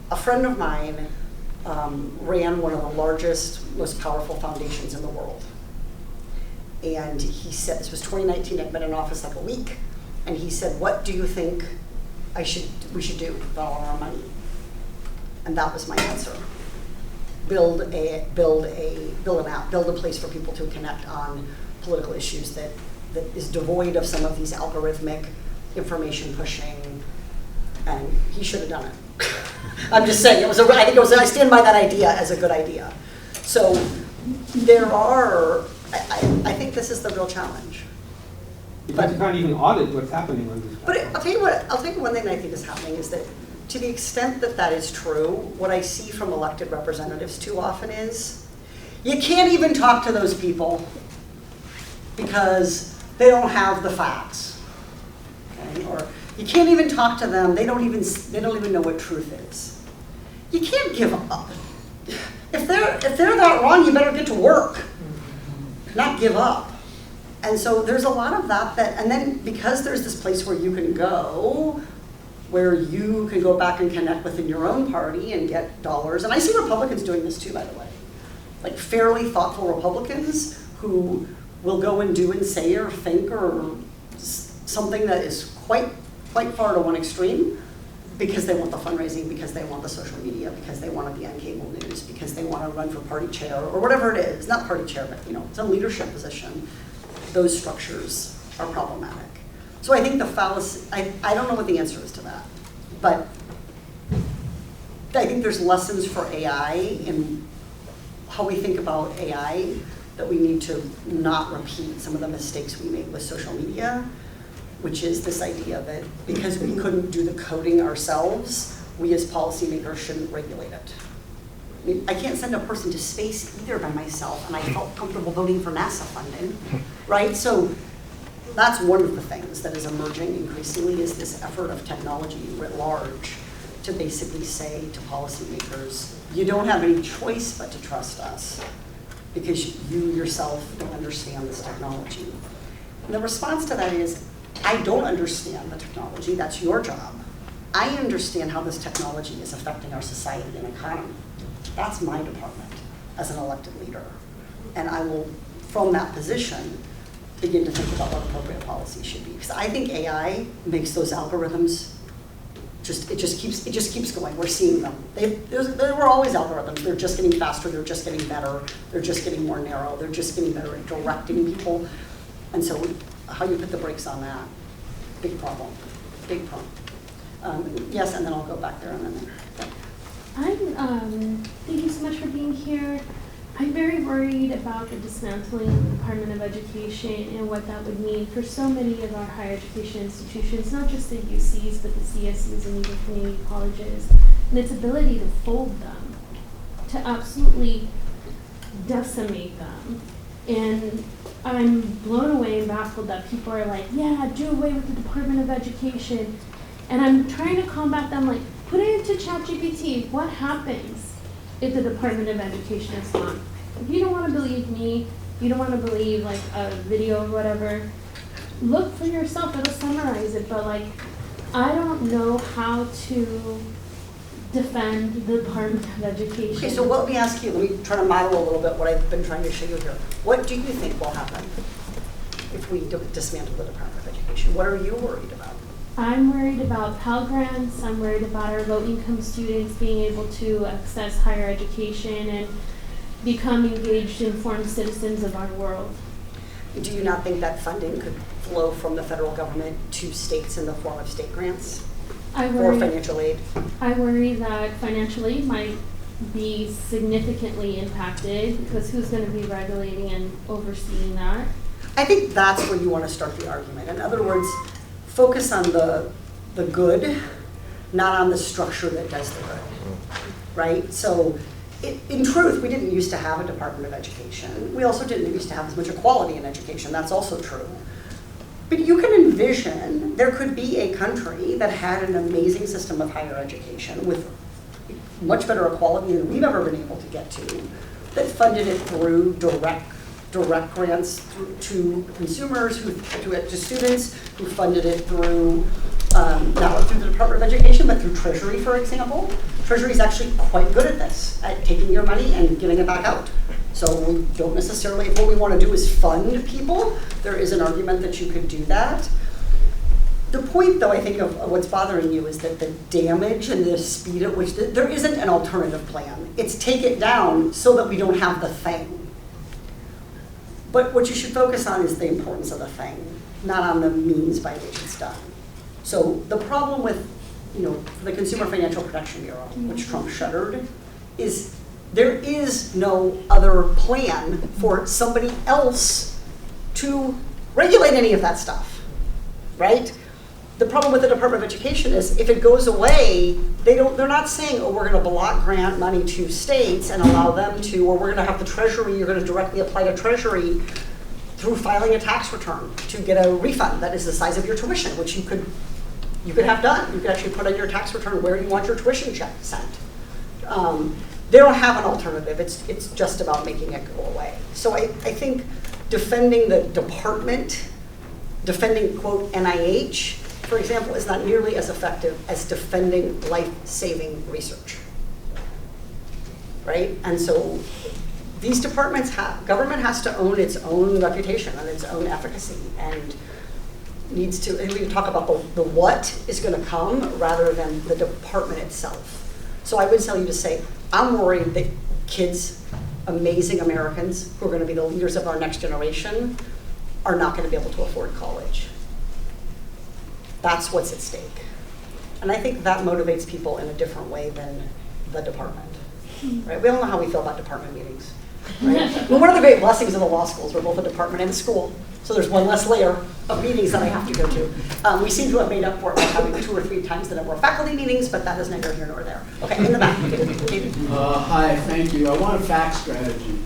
a friend of mine ran one of the largest, most powerful foundations in the world. And he said, this was 2019, I'd been in office like a week, and he said, what do you think we should do with all our money? And that was my answer. Build an app, build a place for people to connect on political issues that is devoid of some of these algorithmic information pushing, and he should have done it. I'm just saying, I stand by that idea as a good idea. So I think this is the real challenge. Because you can't even audit what's happening on this. But I'll tell you one thing I think is happening is that to the extent that that is true, what I see from elected representatives too often is you can't even talk to those people because they don't have the facts. Okay? Or you can't even talk to them, they don't even know what truth is. You can't give up. If they're that wrong, you better get to work, not give up. And so there's a lot of that, and then because there's this place where you can go, where you can go back and connect within your own party and get dollars. And I see Republicans doing this too, by the way. Like fairly thoughtful Republicans who will go and do and say or think or something that is quite far to one extreme because they want the fundraising, because they want the social media, because they want to be on cable news, because they want to run for party chair or whatever it is. Not party chair, but it's a leadership position. Those structures are problematic. So I think the fallacy, I don't know what the answer is to that, but I think there's lessons for AI in how we think about AI that we need to not repeat some of the mistakes we made with social media, which is this idea that because we couldn't do the coding ourselves, we as policymakers shouldn't regulate it. I mean, I can't send a person to space either by myself, and I felt comfortable voting for NASA funding, right? So that's one of the things that is emerging increasingly is this effort of technology writ large to basically say to policymakers, you don't have any choice but to trust us because you yourself don't understand this technology. And the response to that is, I don't understand the technology, that's your job. I understand how this technology is affecting our society and economy. That's my department as an elected leader. And I will, from that position, begin to think about what appropriate policy should be. Because I think AI makes those algorithms, it just keeps going. We're seeing them. There were always algorithms. They're just getting faster, they're just getting better, they're just getting more narrow, they're just getting better at directing people. And so how you put the brakes on that, big problem, big problem. Yes, and then I'll go back there and then there. Thank you so much for being here. I'm very worried about the dismantling of the Department of Education and what that would mean for so many of our higher education institutions, not just the UCs, but the CSUs and even community colleges, and its ability to fold them, to absolutely decimate them. And I'm blown away and baffled that people are like, yeah, do away with the Department of Education. And I'm trying to combat them, like, put it into ChatGPT. What happens if the Department of Education is not. If you don't want to believe me, you don't want to believe like a video or whatever, look for yourself, it'll summarize it, but like, I don't know how to defend the Department of Education. Okay, so let me ask you, let me try to model a little bit what I've been trying to show you here. What do you think will happen if we dismantle the Department of Education? What are you worried about? I'm worried about Pell Grants, I'm worried about our low-income students being able to access higher education and become engaged, informed citizens of our world. Do you not think that funding could flow from the federal government to states in the form of state grants I or worry, financial aid? I worry that financial aid might be significantly impacted because who's going to be regulating and overseeing that? I think that's where you want to start the argument. In other words, focus on the good, not on the structure that does the good, right? So in truth, we didn't used to have a Department of Education. We also didn't used to have as much equality in education. That's also true. But you can envision there could be a country that had an amazing system of higher education with much better equality than we've ever been able to get to, that funded it through direct grants to consumers, to students, who funded it through, not through the Department of Education, but through Treasury, for example. Treasury is actually quite good at this, at taking your money and giving it back out. So we don't necessarily, if what we want to do is fund people, there is an argument that you could do that. The point, though, I think of what's bothering you is that the damage and the speed at which, there isn't an alternative plan. It's take it down so that we don't have the thing. But what you should focus on is the importance of the thing, not on the means by which it's done. So the problem with, the Consumer Financial Protection Bureau, which Trump shuttered, is there is no other plan for somebody else to regulate any of that stuff, right? The problem with the Department of Education is if it goes away, they're not saying, oh, we're going to block grant money to states and allow them to, or we're going to have the Treasury, you're going to directly apply to Treasury through filing a tax return to get a refund that is the size of your tuition, which you could have done. You could actually put on your tax return where you want your tuition check sent. They don't have an alternative. It's just about making it go away. So I think defending the department, defending, quote, NIH, for example, is not nearly as effective as defending life-saving research, right? And so these departments government has to own its own reputation and its own efficacy, and needs to, and we can talk about the what is going to come rather than the department itself. So I would tell you to say, I'm worried that kids, amazing Americans who are going to be the leaders of our next generation, are not going to be able to afford college. That's what's at stake. And I think that motivates people in a different way than the department, right? We all know how we feel about department meetings, right? Well, one of the great blessings of the law schools, we're both a department and a school, so there's one less layer of meetings that I have to go to. We seem to have made up for it by having 2 or 3 times the number of faculty meetings, but that is neither here nor there. Okay, in the back. Hi, thank you. I want a fact strategy.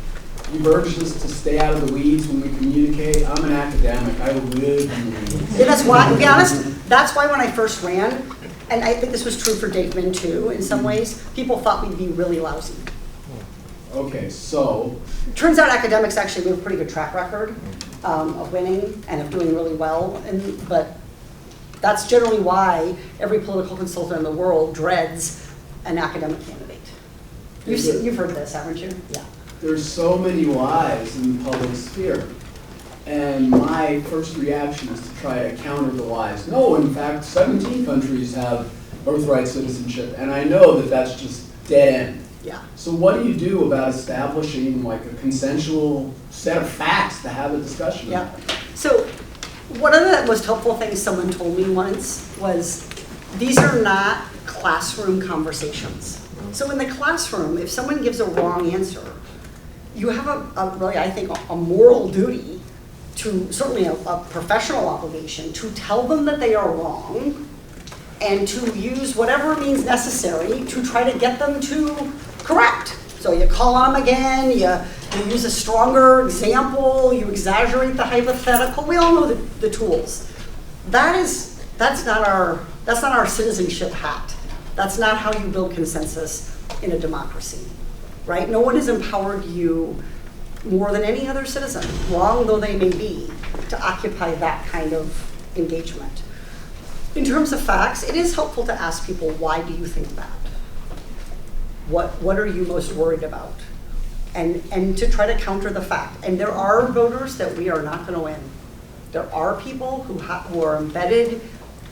You've urged us to stay out of the weeds when we communicate. I'm an academic. I live in the weeds. Yeah, that's why, to be honest, that's why when I first ran, and I think this was true for Dakeman too, in some ways, people thought we'd be really lousy. Okay, so. Turns out academics actually have a pretty good track record of winning and of doing really well, but that's generally why every political consultant in the world dreads an academic candidate. You've heard this, haven't you? Yeah. There's so many lies in the public sphere. And my first reaction is to try to counter the lies. No, in fact, 17 countries have birthright citizenship, and I know that that's just dead end. Yeah. So what do you do about establishing like a consensual set of facts to have a discussion Yeah. about? So one of the most helpful things someone told me once was, these are not classroom conversations. So in the classroom, if someone gives a wrong answer, you have really, I think, a moral duty to, certainly a professional obligation, to tell them that they are wrong and to use whatever means necessary to try to get them to correct. So you call on them again, you use a stronger example, you exaggerate the hypothetical. We all know the tools. That's not our citizenship hat. That's not how you build consensus in a democracy. right? No one has empowered you more than any other citizen, wrong though they may be, to occupy that kind of engagement. In terms of facts, it is helpful to ask people, why do you think that? What are you most worried about? And to try to counter the fact. And there are voters that we are not going to win. There are people who are embedded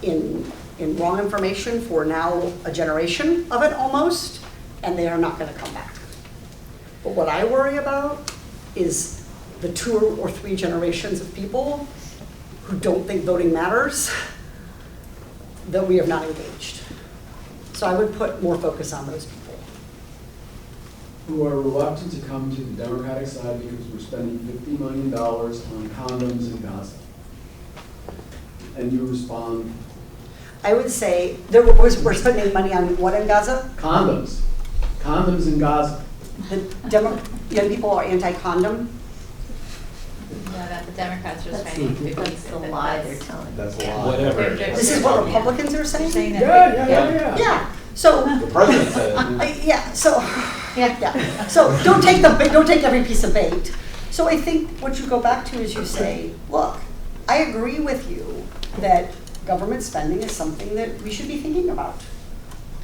in wrong information for now a generation of it almost, and they are not going to come back. But what I worry about is the 2 or 3 generations of people who don't think voting matters that we have not engaged. So I would put more focus on those people. Who are reluctant to come to the Democratic side because we're spending $50 million on condoms in Gaza. And you respond? I would say, we're spending money on what in Gaza? Condoms. Condoms in Gaza. Young people are anti-condom. Yeah, the Democrats are That's spending the lie they're telling. That's a Yeah. lie. Whatever. This is what Republicans are saying? saying that. Yeah. Yeah, so, The president said it. yeah, so don't take every piece of bait. So I think what you go back to is you say, look, I agree with you that government spending is something that we should be thinking about.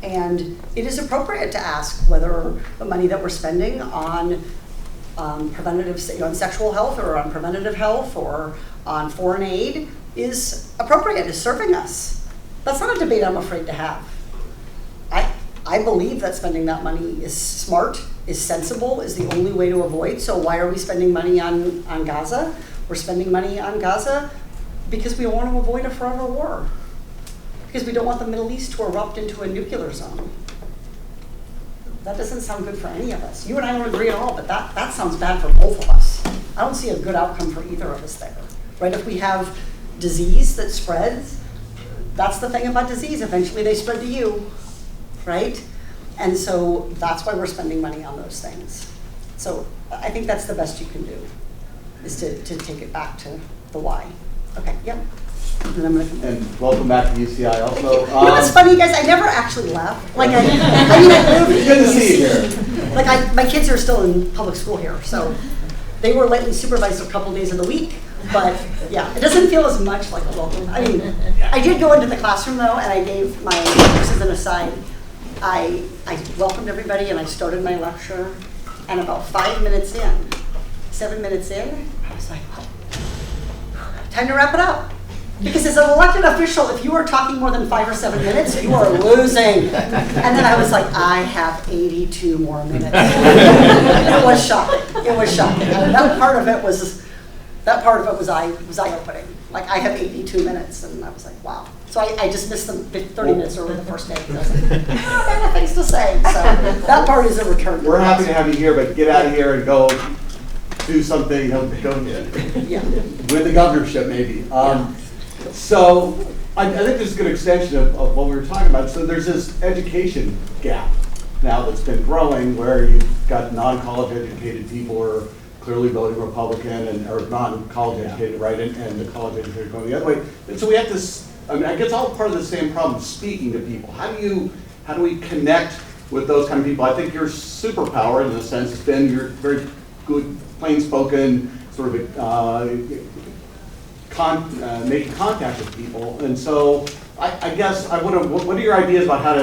And it is appropriate to ask whether the money that we're spending on preventative, on sexual health or on preventative health or on foreign aid is appropriate, is serving us. That's not a debate I'm afraid to have. I believe that spending that money is smart, is sensible, is the only way to avoid. So why are we spending money on Gaza? We're spending money on Gaza because we want to avoid a forever war. Because we don't want the Middle East to erupt into a nuclear zone. That doesn't sound good for any of us. You and I don't agree at all, but that sounds bad for both of us. I don't see a good outcome for either of us there, right? If we have disease that spreads, that's the thing about disease. Eventually they spread to you, right? And so that's why we're spending money on those things. So I think that's the best you can do, is to take it back to the why. Okay, yep. And I'm gonna come back. And welcome back to UCI also. You know what's funny, guys? I never actually left. Like I moved It's good to see you here. Like my kids are still in public school here, so they were lightly supervised a couple days of the week. But yeah, it doesn't feel as much like a welcome. I mean, I did go into the classroom though, and I gave my, this is an aside, I welcomed everybody and I started my lecture, and about 7 minutes in, I was like, oh, time to wrap it up. Because as an elected official, if you are talking more than 5 or 7 minutes, you are losing. And then I was like, I have 82 more minutes. It was shocking. It was shocking. And that part of it was eye-opening. Like, I have 82 minutes, and I was like, wow. So I just missed them 30 minutes early the first day. I was like, I have things to say. So that part is a return. We're happy to have you here, but get out of here and go do something, go Yeah. with the governorship maybe. So I think this is a good extension of what we were talking about. So there's this education gap now that's been growing where you've got non-college educated people who are clearly voting Republican or non-college educated, right, and the college educated going the other way. And so we have this, I mean, I guess all part of the same problem, speaking to people. How do we connect with those kind of people? I think your superpower in a sense has been your very good, plain-spoken, sort of making contact with people. And so I guess I wonder, what are your ideas about how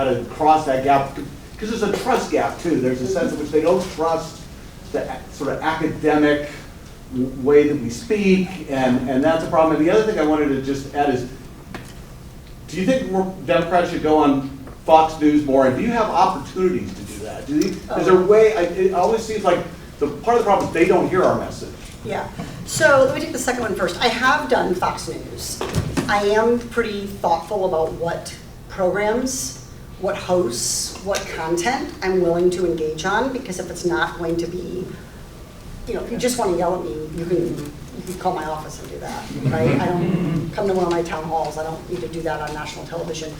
to cross that gap? Because there's a trust gap too. There's a sense in which they don't trust the sort of academic way that we speak, and that's a problem. And the other thing I wanted to just add is, do you think Democrats should go on Fox News more, and do you have opportunities to do that? Is there a way, it always seems like part of the problem is they don't hear our message. Yeah, so let me take the second one first. I have done Fox News. I am pretty thoughtful about what programs, what hosts, what content I'm willing to engage on, because if it's not going to be, if you just want to yell at me, you can call my office and do that, right? I don't come to one of my town halls. I don't need to do that on national television.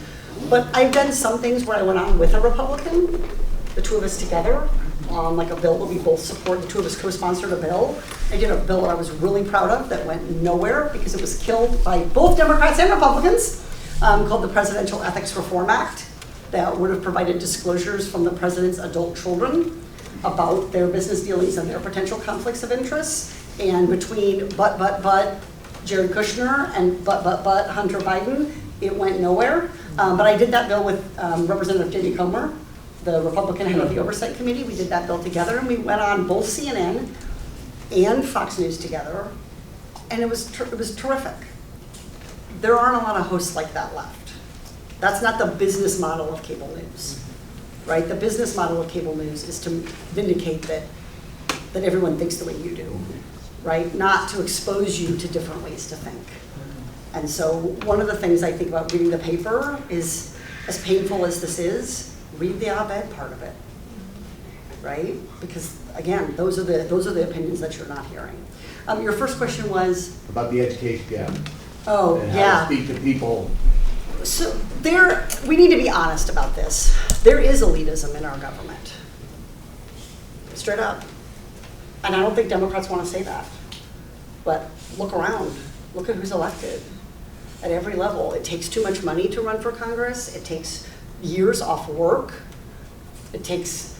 But I've done some things where I went on with a Republican, the two of us together, on like a bill that we both support. The two of us co-sponsored a bill. I did a bill that I was really proud of that went nowhere because it was killed by both Democrats and Republicans, called the Presidential Ethics Reform Act, that would have provided disclosures from the president's adult children about their business dealings and their potential conflicts of interest. And between but Jared Kushner and but Hunter Biden, it went nowhere. But I did that bill with Representative J.D. Comer, the Republican head of the Oversight Committee. We did that bill together, and we went on both CNN and Fox News together, and it was terrific. There aren't a lot of hosts like that left. That's not the business model of cable news, right? The business model of cable news is to vindicate that everyone thinks the way you do, right? Not to expose you to different ways to think. And so one of the things I think about reading the paper is, as painful as this is, read the op-ed part of it, right? Because again, those are the opinions that you're not hearing. Your first question was? About the education gap. Oh, and yeah. how to speak to people. So we need to be honest about this. There is elitism in our government. Straight up. And I don't think Democrats want to say that. But look around. Look at who's elected at every level. It takes too much money to run for Congress. It takes years off work. It takes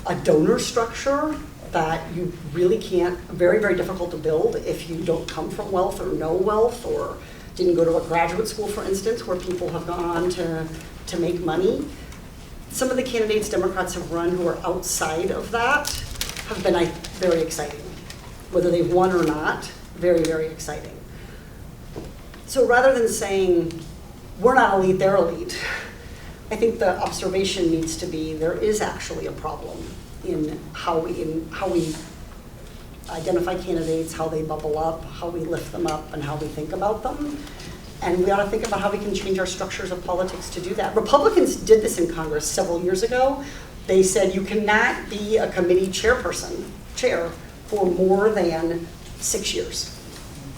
a donor structure that you really can't, very, very difficult to build if you don't come from wealth or know wealth or didn't go to a graduate school, for instance, where people have gone on to make money. Some of the candidates Democrats have run who are outside of that have been very exciting. Whether they've won or not, very, very exciting. So rather than saying, we're not elite, they're elite, I think the observation needs to be there is actually a problem in how we identify candidates, how they bubble up, how we lift them up, and how we think about them. And we ought to think about how we can change our structures of politics to do that. Republicans did this in Congress several years ago. They said you cannot be a committee chair for more than 6 years,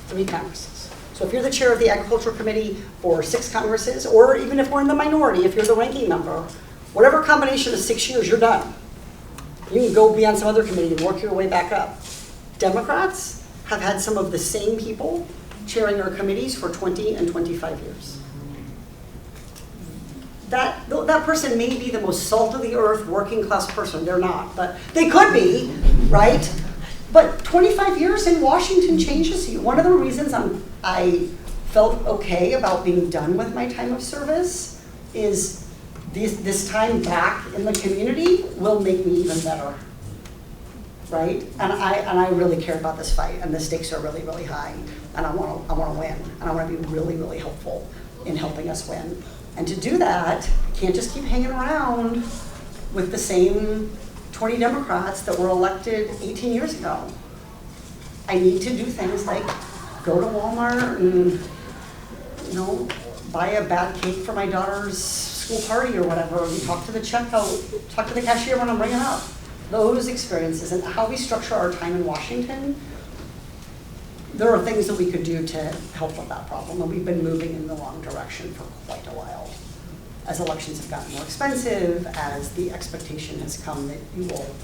3 Congresses. So if you're the chair of the Agricultural Committee for 6 Congresses, or even if we're in the minority, if you're the ranking member, whatever combination of 6 years, you're done. You can go be on some other committee and work your way back up. Democrats have had some of the same people chairing our committees for 20 and 25 years. That person may be the most salt of the earth, working class person. They're not, but they could be, right? But 25 years in Washington changes you. One of the reasons I felt okay about being done with my time of service is this time back in the community will make me even better, right? And I really care about this fight, and the stakes are really, really high, and I want to win, and I want to be really, really helpful in helping us win. And to do that, I can't just keep hanging around with the same 20 Democrats that were elected 18 years ago. I need to do things like go to Walmart and, buy a bad cake for my daughter's school party or whatever, and talk to the checkout, talk to the cashier when I'm ringing up. Those experiences and how we structure our time in Washington, there are things that we could do to help with that problem, and we've been moving in the wrong direction for quite a while. As elections have gotten more expensive, as the expectation has come that you will,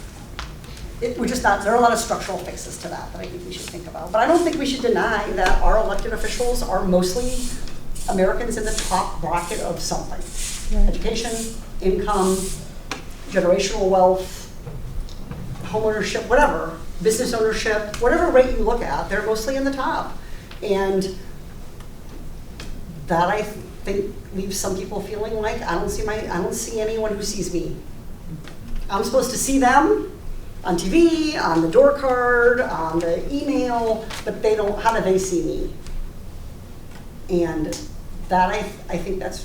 we're just not, there are a lot of structural fixes to that I think we should think about. But I don't think we should deny that our elected officials are mostly Americans in the top bracket of something. Right. Education, income, generational wealth, homeownership, whatever, business ownership, whatever rate you look at, they're mostly in the top. And that I think leaves some people feeling like I don't see anyone who sees me. I'm supposed to see them on TV, on the door card, on the email, but they don't, how do they see me? And that I think that's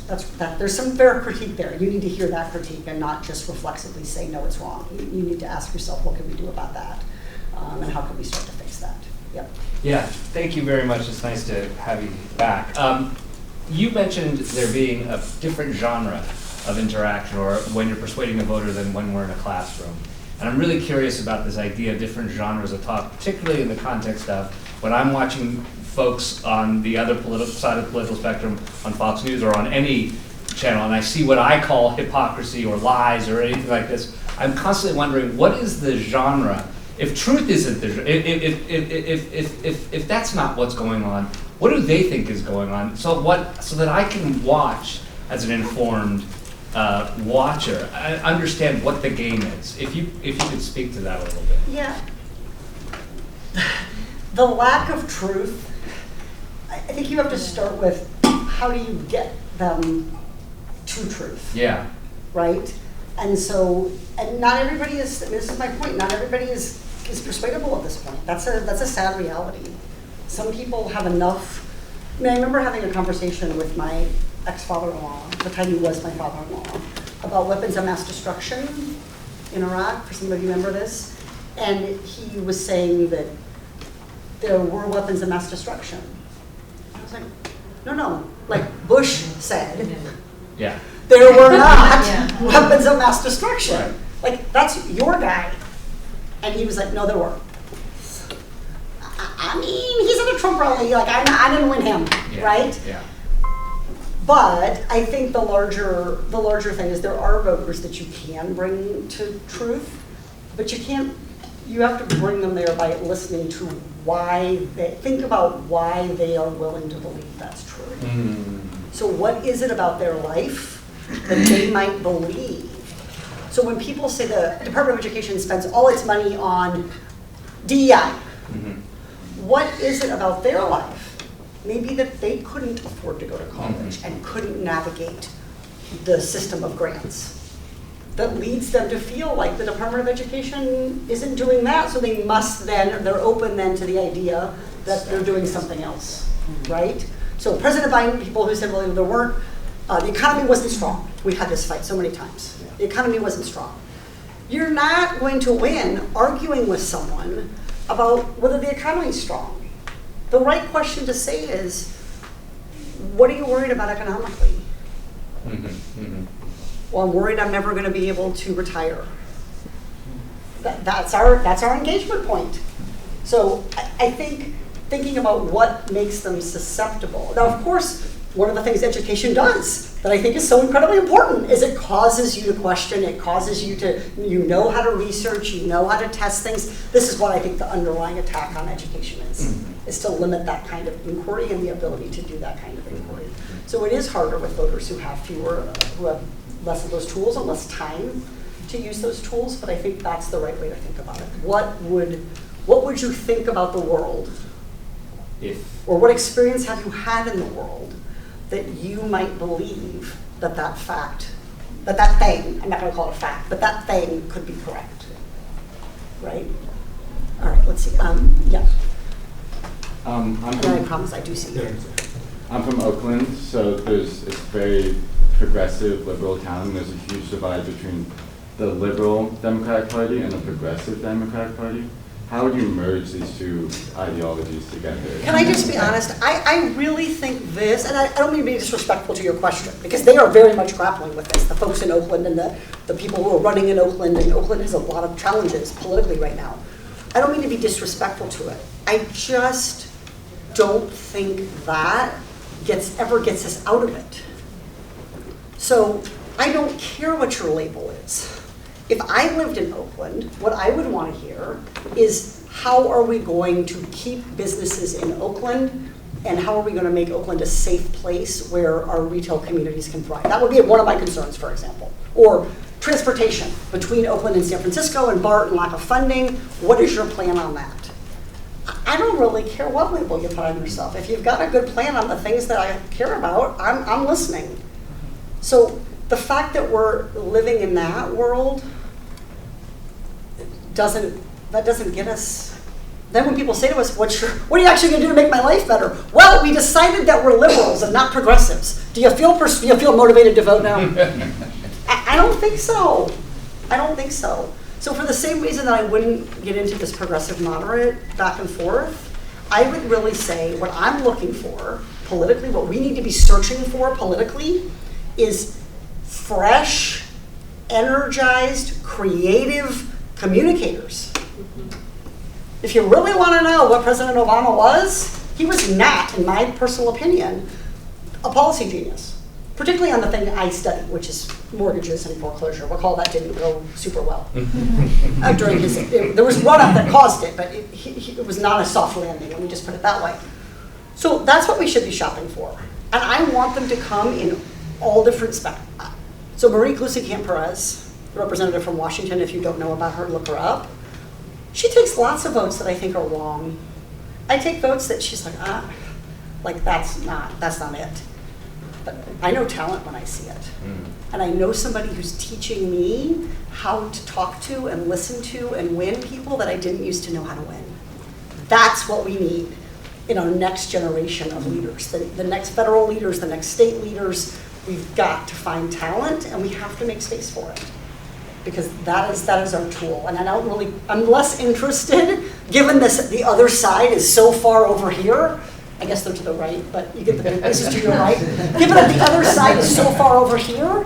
there's some fair critique there. You need to hear that critique and not just reflexively say, no, it's wrong. You need to ask yourself, what can we do about that? And how can we start to fix that? Yep. Yeah, thank you very much. It's nice to have you back. You mentioned there being a different genre of interaction or when you're persuading a voter than when we're in a classroom. And I'm really curious about this idea of different genres of talk, particularly in the context of when I'm watching folks on the other side of the political spectrum on Fox News or on any channel, and I see what I call hypocrisy or lies or anything like this, I'm constantly wondering, what is the genre? If truth isn't the genre, if that's not what's going on, what do they think is going on? So that I can watch as an informed watcher, understand what the game is. If you could speak to that a little bit. Yeah. The lack of truth, I think you have to start with how do you get them to truth, Yeah. right? And so, and not everybody is, this is my point, not everybody is persuadable at this point. That's a sad reality. Some people have enough. I mean, I remember having a conversation with my ex-father-in-law, the time he was my father-in-law, about weapons of mass destruction in Iraq. For some of you remember this. And he was saying that there were weapons of mass destruction. I was like, no. Like Bush said, Yeah. there were not Yeah. weapons of mass destruction. Right. Like, that's your guy. And he was like, no, there were. I mean, he's at a Trump rally. Like, I didn't win him, Yeah. right? Yeah. But I think the larger thing is there are voters that you can bring to truth, but you have to bring them there by listening to think about why they are willing to believe that's true. Mm. So what is it about their life that they might believe? So when people say the Department of Education spends all its money on DEI, what is it about their life? Maybe that they couldn't afford to go to college and couldn't navigate the system of grants that leads them to feel like the Department of Education isn't doing that, so they're open then to the idea that they're doing something else, right? So President Biden, people who said, well, there weren't, the economy wasn't strong. We had this fight so many times. The economy wasn't strong. You're not going to win arguing with someone about whether the economy is strong. The right question to say is, what are you worried about economically? Well, I'm worried I'm never going to be able to retire. That's our engagement point. So I think thinking about what makes them susceptible. Now, of course, one of the things education does that I think is so incredibly important is it causes you to question, it causes you to, you know how to research, you know how to test things. This is what I think the underlying attack on education is to limit that kind of inquiry and the ability to do that kind of inquiry. So it is harder with voters who have less of those tools and less time to use those tools, but I think that's the right way to think about it. What would you think about the world? Or what experience have you had in the world that you might believe that thing, I'm not going to call it a fact, but that thing could be correct, right? All right, let's see, yeah. And I promise I do see you. I'm from Oakland, so it's a very progressive liberal town. There's a huge divide between the liberal Democratic Party and the progressive Democratic Party. How would you merge these two ideologies together? Can I just be honest? I really think this, and I don't mean to be disrespectful to your question, because they are very much grappling with this, the folks in Oakland and the people who are running in Oakland, and Oakland has a lot of challenges politically right now. I don't mean to be disrespectful to it. I just don't think that ever gets us out of it. So I don't care what your label is. If I lived in Oakland, what I would want to hear is how are we going to keep businesses in Oakland, and how are we going to make Oakland a safe place where our retail communities can thrive? That would be one of my concerns, for example. Or transportation between Oakland and San Francisco and BART and lack of funding. What is your plan on that? I don't really care what label you put on yourself. If you've got a good plan on the things that I care about, I'm listening. So the fact that we're living in that world doesn't get us. Then when people say to us, what are you actually going to do to make my life better? Well, we decided that we're liberals and not progressives. Do you feel motivated to vote now? I don't think so. I don't think so. So for the same reason that I wouldn't get into this progressive moderate back and forth, I would really say what I'm looking for politically, what we need to be searching for politically is fresh, energized, creative communicators. If you really want to know what President Obama was, he was not, in my personal opinion, a policy genius. Particularly on the thing I study, which is mortgages and foreclosure. Recall that didn't go super well. During there was run-up that caused it, but it was not a soft landing, let me just put it that way. So that's what we should be shopping for. And I want them to come in all different So Marie Gluesenkamp-Perez, the representative from Washington, if you don't know about her, look her up. She takes lots of votes that I think are wrong. I take votes that she's like that's not it. But I know talent when I see it. And I know somebody who's teaching me how to talk to and listen to and win people that I didn't used to know how to win. That's what we need in our next generation of leaders, the next federal leaders, the next state leaders. We've got to find talent and we have to make space for it. Because that is our tool. And I'm less interested, given the other side is so far over here. I guess they're to the right, but you get the places to your right. Given that the other side is so far over here,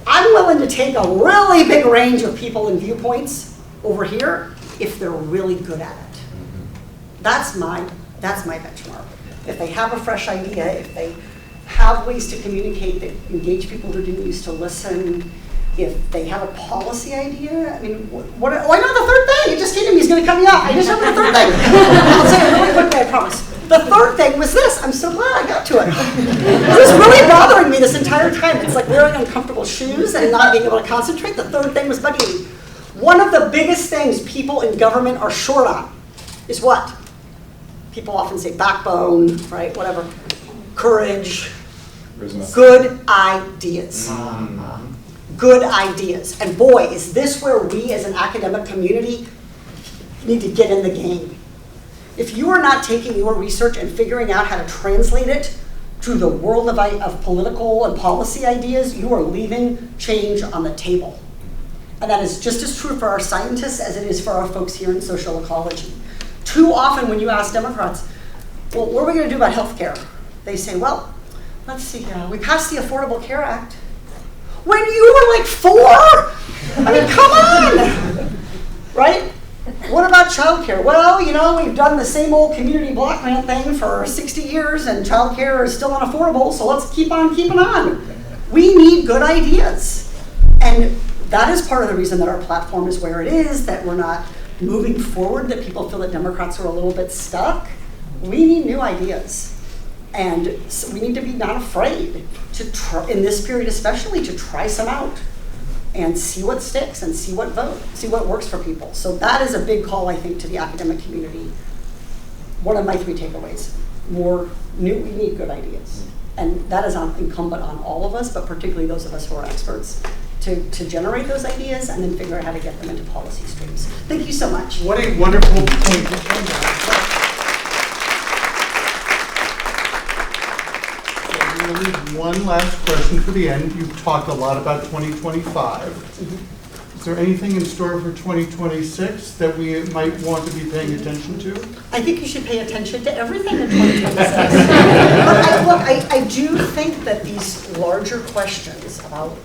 I'm willing to take a really big range of people and viewpoints over here if they're really good at it. That's my benchmark. If they have a fresh idea, if they have ways to communicate that engage people who didn't used to listen, if they have a policy idea, I mean, I know the third thing. It just came to me. He's going to cut me off. I just remember the third thing. I'll say it really quickly, I promise. The third thing was this. I'm so glad I got to it. This was really bothering me this entire time. It's like wearing uncomfortable shoes and not being able to concentrate. The third thing was bugging me. One of the biggest things people in government are short on is what? People often say backbone, right? Whatever. Courage. Charisma. Good ideas. Good ideas. And boy, is this where we as an academic community need to get in the game. If you are not taking your research and figuring out how to translate it to the world of political and policy ideas, you are leaving change on the table. And that is just as true for our scientists as it is for our folks here in social ecology. Too often when you ask Democrats, well, what are we going to do about health care? They say, well, let's see, we passed the Affordable Care Act. When you were like 4? I mean, come on, right? What about childcare? Well, you know, we've done the same old community block grant thing for 60 years and childcare is still unaffordable, so let's keep on keeping on. We need good ideas. And that is part of the reason that our platform is where it is, that we're not moving forward, that people feel that Democrats are a little bit stuck. We need new ideas. And so we need to be not afraid to try, in this period especially, to try some out and see what sticks and see what works for people. So that is a big call, I think, to the academic community. One of my 3 takeaways: we need good ideas. And that is incumbent on all of us, but particularly those of us who are experts, to generate those ideas and then figure out how to get them into policy streams. Thank you so much. What a wonderful point to end on. I'm going to leave one last question for the end. You've talked a lot about 2025. Is there anything in store for 2026 that we might want to be paying attention to? I think you should pay attention to everything in 2026. I do think that these larger questions about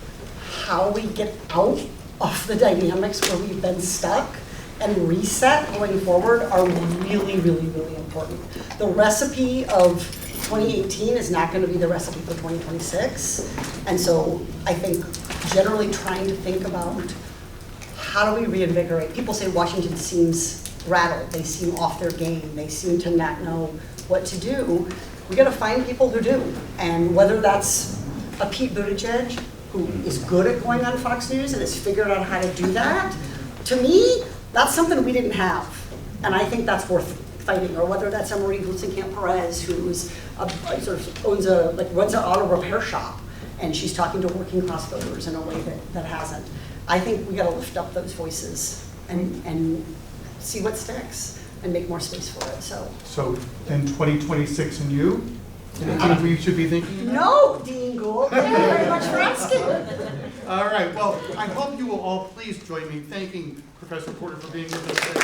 how we get out of the dynamics where we've been stuck and reset going forward are really, really, really important. The recipe of 2018 is not going to be the recipe for 2026. And so I think generally trying to think about how do we reinvigorate. People say Washington seems rattled. They seem off their game. They seem to not know what to do. We got to find people who do. And whether that's a Pete Buttigieg, who is good at going on Fox News and has figured out how to do that, to me, that's something we didn't have. And I think that's worth fighting. Or whether that's Marie Gluesenkamp-Perez, who's runs an auto repair shop, and she's talking to working class voters in a way that hasn't. I think we got to lift up those voices and see what sticks and make more space for it. So then 2026 and you? Anything we should be thinking about? No, Dean Gould. Thank you very much for asking. All right. Well, I hope you will all please join me in thanking Professor Porter for being with us today.